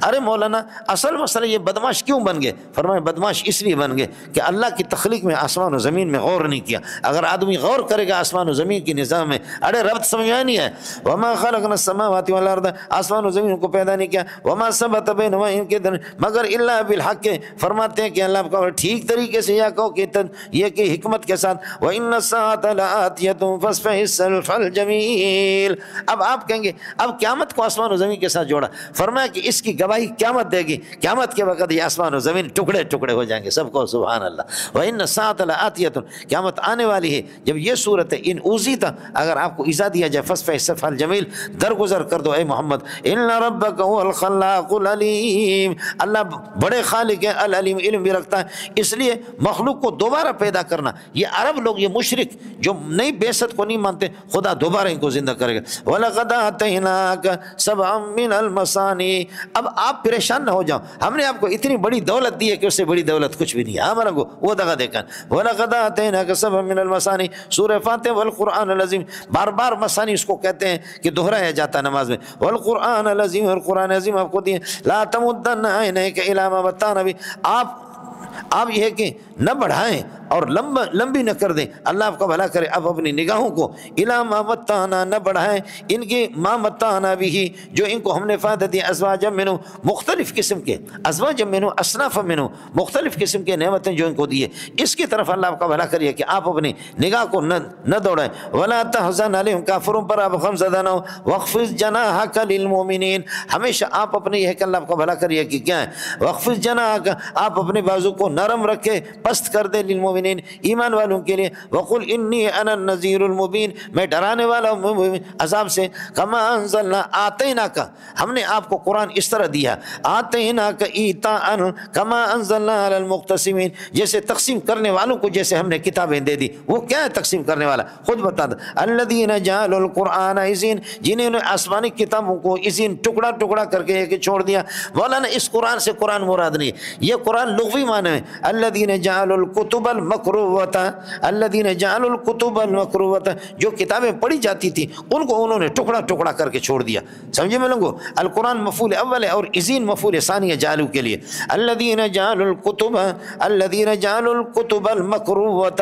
Speaker 1: ارے مولانا اصل مسئلہ یہ بدماش کیوں بن گئے؟ فرمائے بدماش اس لیے بن گئے کہ اللہ کی تخلیق میں آسمان و زمین میں غور نہیں کیا۔ اگر آدمی غور کرے گا آسمان و زمین کی نظام میں، ارے ربط سمجھ میں نہیں ہے، وما خلقنا السماوات والارض، آسمان و زمین کو پیدا نہیں کیا، وما ثبت بینہما، ان کے مگر الا بالحق، فرماتے ہیں کہ اللہ کا ٹھیک طریقے سے، یا کہو کہ یہ کہ حکمت کے ساتھ، وَإِنَّ السَّاعَةَ لَآتِيَةٌ فَاصْفَحِ الصَّفْحَ الْجَمِيلَ۔ اب آپ کہیں گے اب قیامت کو آسمان و زمین کے ساتھ جوڑا، فرمایا کہ اس کی گواہی قیامت دے گی، قیامت کے وقت یہ آسمان و زمین ٹکڑے ٹکڑے ہو جائیں گے، سب کو سبحان اللہ۔ وَإِنَّ السَّاعَةَ لَآتِيَةٌ، قیامت آنے والی ہے۔ جب یہ صورت ہے ان اوذیت، اگر آپ کو ایذا دیا جائے، فاصفح الصفح الجمیل، درگزر کر دو اے محمد، ان ربک هو الخلاق العلیم، اللہ بڑے خالق ہے، العلیم، علم بھی رکھتا ہے۔ اس لیے مخلوق کو دوبارہ پیدا کرنا، یہ عرب لوگ، یہ مشرک جو نئی بعثت کو نہیں مانتے، خدا دوبارہ ان کو زندہ کرے گا۔ وَلَقَدْ آتَيْنَاكَ سَبْعًا مِّنَ الْمَثَانِي، اب آپ پریشان نہ ہو جاؤ، ہم نے آپ کو اتنی بڑی دولت دی ہے کہ اس سے بڑی دولت کچھ بھی نہیں ہے، ہمارا کو وہ دگا دے کر۔ وَلَقَدْ آتَيْنَاكَ سَبْعًا مِّنَ الْمَثَانِي، سورہ فاتحہ والقرآن العظیم، بار بار مثانی اس کو کہتے ہیں کہ دہرایا جاتا ہے نماز میں، والقرآن العظیم، اور قرآن عظیم آپ کو دیے۔ لا تمدن عینیک الی ما متعنا بہ، آپ یہ ہے کہ نہ بڑھائیں اور لمبی نہ کر دیں، اللہ آپ کا بھلا کرے، اب اپنی نگاہوں کو الی ما متعنا، نہ بڑھائیں ان کے ما متعنا بھی، جو ان کو ہم نے فائدہ دیا، ازواجا منہ، مختلف قسم کے، ازواجا منہ، اصناف منہ، مختلف قسم کے نعمتیں جو ان کو دیے، اس کی طرف اللہ آپ کا بھلا کریے کہ آپ اپنی نگاہ کو نہ دوڑائیں۔ ولا تحزن علیہم، کافروں پر آپ غم زدہ نہ ہو، واخفض جناحک للمؤمنین، ہمیشہ آپ اپنے یہ کہ اللہ آپ کا بھلا کریے کہ کیا ہے، واخفض جناحک، آپ اپنے بازو کو نرم رکھے، پست کر دے، للمؤمنین، ایمان والوں کے لیے، وقل انی انا النذیر المبین، میں ڈرانے والا ہوں عذاب سے، کما انزلنا، آتیناک، ہم نے آپ کو قرآن اس طرح دیا، آتیناک ایتاء کما انزلنا علی المقتسمین، جیسے تقسیم کرنے والوں کو جیسے ہم نے کتابیں دے دی۔ وہ کیا ہے تقسیم کرنے والا؟ خود بتا دو، الذین جعلوا القرآن عزین، جنہوں نے آسمانی کتابوں کو عزین، ٹکڑا ٹکڑا کر کے ایک چھوڑ دیا۔ مولانا اس قرآن سے قرآن مراد نہیں ہے، یہ قرآن لغوی معنی ہے، الذین جعلوا الکتب المکروۃ، الذین جعلوا الکتب المکروۃ، جو کتابیں پڑھی جاتی تھی ان کو انہوں نے ٹکڑا ٹکڑا کر کے چھوڑ دیا، سمجھے میں لوگوں؟ القرآن مفعول اول ہے اور عزین مفعول ثانی ہے جعلوا کے لیے۔ الذین جعلوا الکتب، الذین جعلوا الکتب المکروۃ،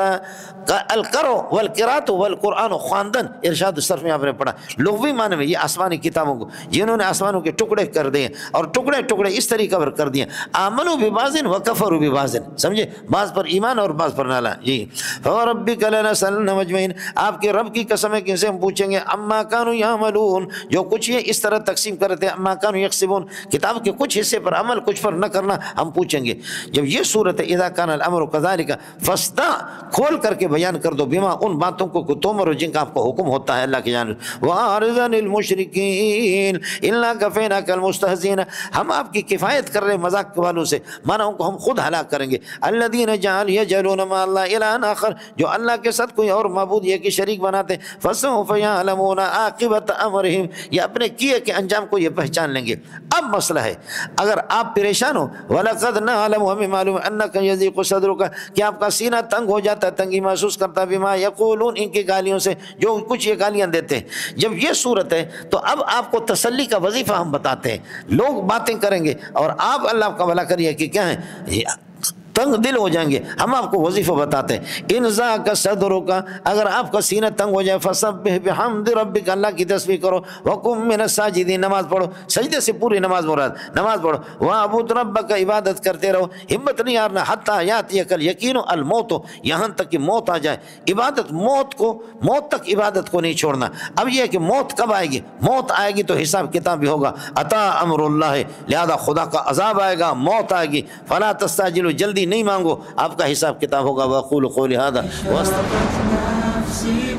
Speaker 1: القرء والقراءۃ والقرآن خواندن، ارشاد الصرف میں آپ نے پڑھا، لغوی معنی میں یہ آسمانی کتابوں کو جنہوں نے آسمانوں کے ٹکڑے کر دیے اور ٹکڑے ٹکڑے اس طریقے پر کر دیے، آمنوا ببعض وکفروا ببعض، سمجھے؟ بعض پر ایمان اور بعض پر نالا۔ جی فوربک لنسألنهم اجمعین، آپ کے رب کی قسم ہے کہ ان سے ہم پوچھیں گے، اما کانوا یعملون، جو کچھ یہ اس طرح تقسیم کرتے ہیں، اما کانوا یکسبون، کتاب کے کچھ حصے پر عمل کچھ پر نہ کرنا ہم پوچھیں گے۔ جب یہ صورت ہے اذا کان الامر کذالک فاصدع، کھول کر کے بیان کر دو، بما، ان باتوں کو تؤمر، جن کا آپ کو حکم ہوتا ہے اللہ کی جانب، واعرض عن المشرکین الا کفیناک المستہزئین، ہم آپ کی کفایت کر رہے مذاق والوں سے، مانا ان کو ہم خود ہلاک کریں گے۔ الذین یجعلون مع اللہ الہا آخر، جو اللہ کے ساتھ کوئی اور معبود یہ کہ شریک بناتے، فسوف یعلمون عاقبۃ امرہم، یہ اپنے کیے کے انجام کو یہ پہچان لیں گے۔ اب مسئلہ ہے، اگر آپ پریشان ہو، وَلَقَدْ نَعْلَمُ، ہمیں معلوم ہے، أَنَّكَ يَضِيقُ صَدْرُكَ، کہ آپ کا سینہ تنگ ہو جاتا ہے، تنگی محسوس کرتا ہے، بما یقولون، ان کی گالیوں سے، جو کچھ یہ گالیاں دیتے ہیں۔ جب یہ صورت ہے تو اب آپ کو تسلی کا وظیفہ ہم بتاتے ہیں، لوگ باتیں کریں گے اور آپ اللہ کا بھلا کریے کہ کیا ہے، تنگ دل ہو جائیں گے، ہم آپ کو وظیفہ بتاتے ہیں۔ ان ذاک صدرک، اگر آپ کا سینہ تنگ ہو جائے، فسبح بحمد ربک، اللہ کی تسبیح کرو، وقم من الساجدین، نماز پڑھو، سجدے سے پوری نماز مراد، نماز پڑھو، واعبد ربک، عبادت کرتے رہو، ہمت نہیں ہارنا، حتی یاتیک الیقین الموت، یہاں تک کہ موت آ جائے، عبادت موت تک عبادت کو نہیں چھوڑنا۔ اب یہ ہے کہ موت کب آئے گی؟ موت آئے گی تو حساب کتاب بھی ہوگا، اتا امر اللہ، لہذا خدا کا عذاب آئے گا، موت آئے گی، فلا تستعجلوا، جلدی نہیں مانگو، آپ کا حساب کتاب ہوگا۔ وَأَقُولُ قَوْلِي هَذَا وَأَسْتَغْفِرُ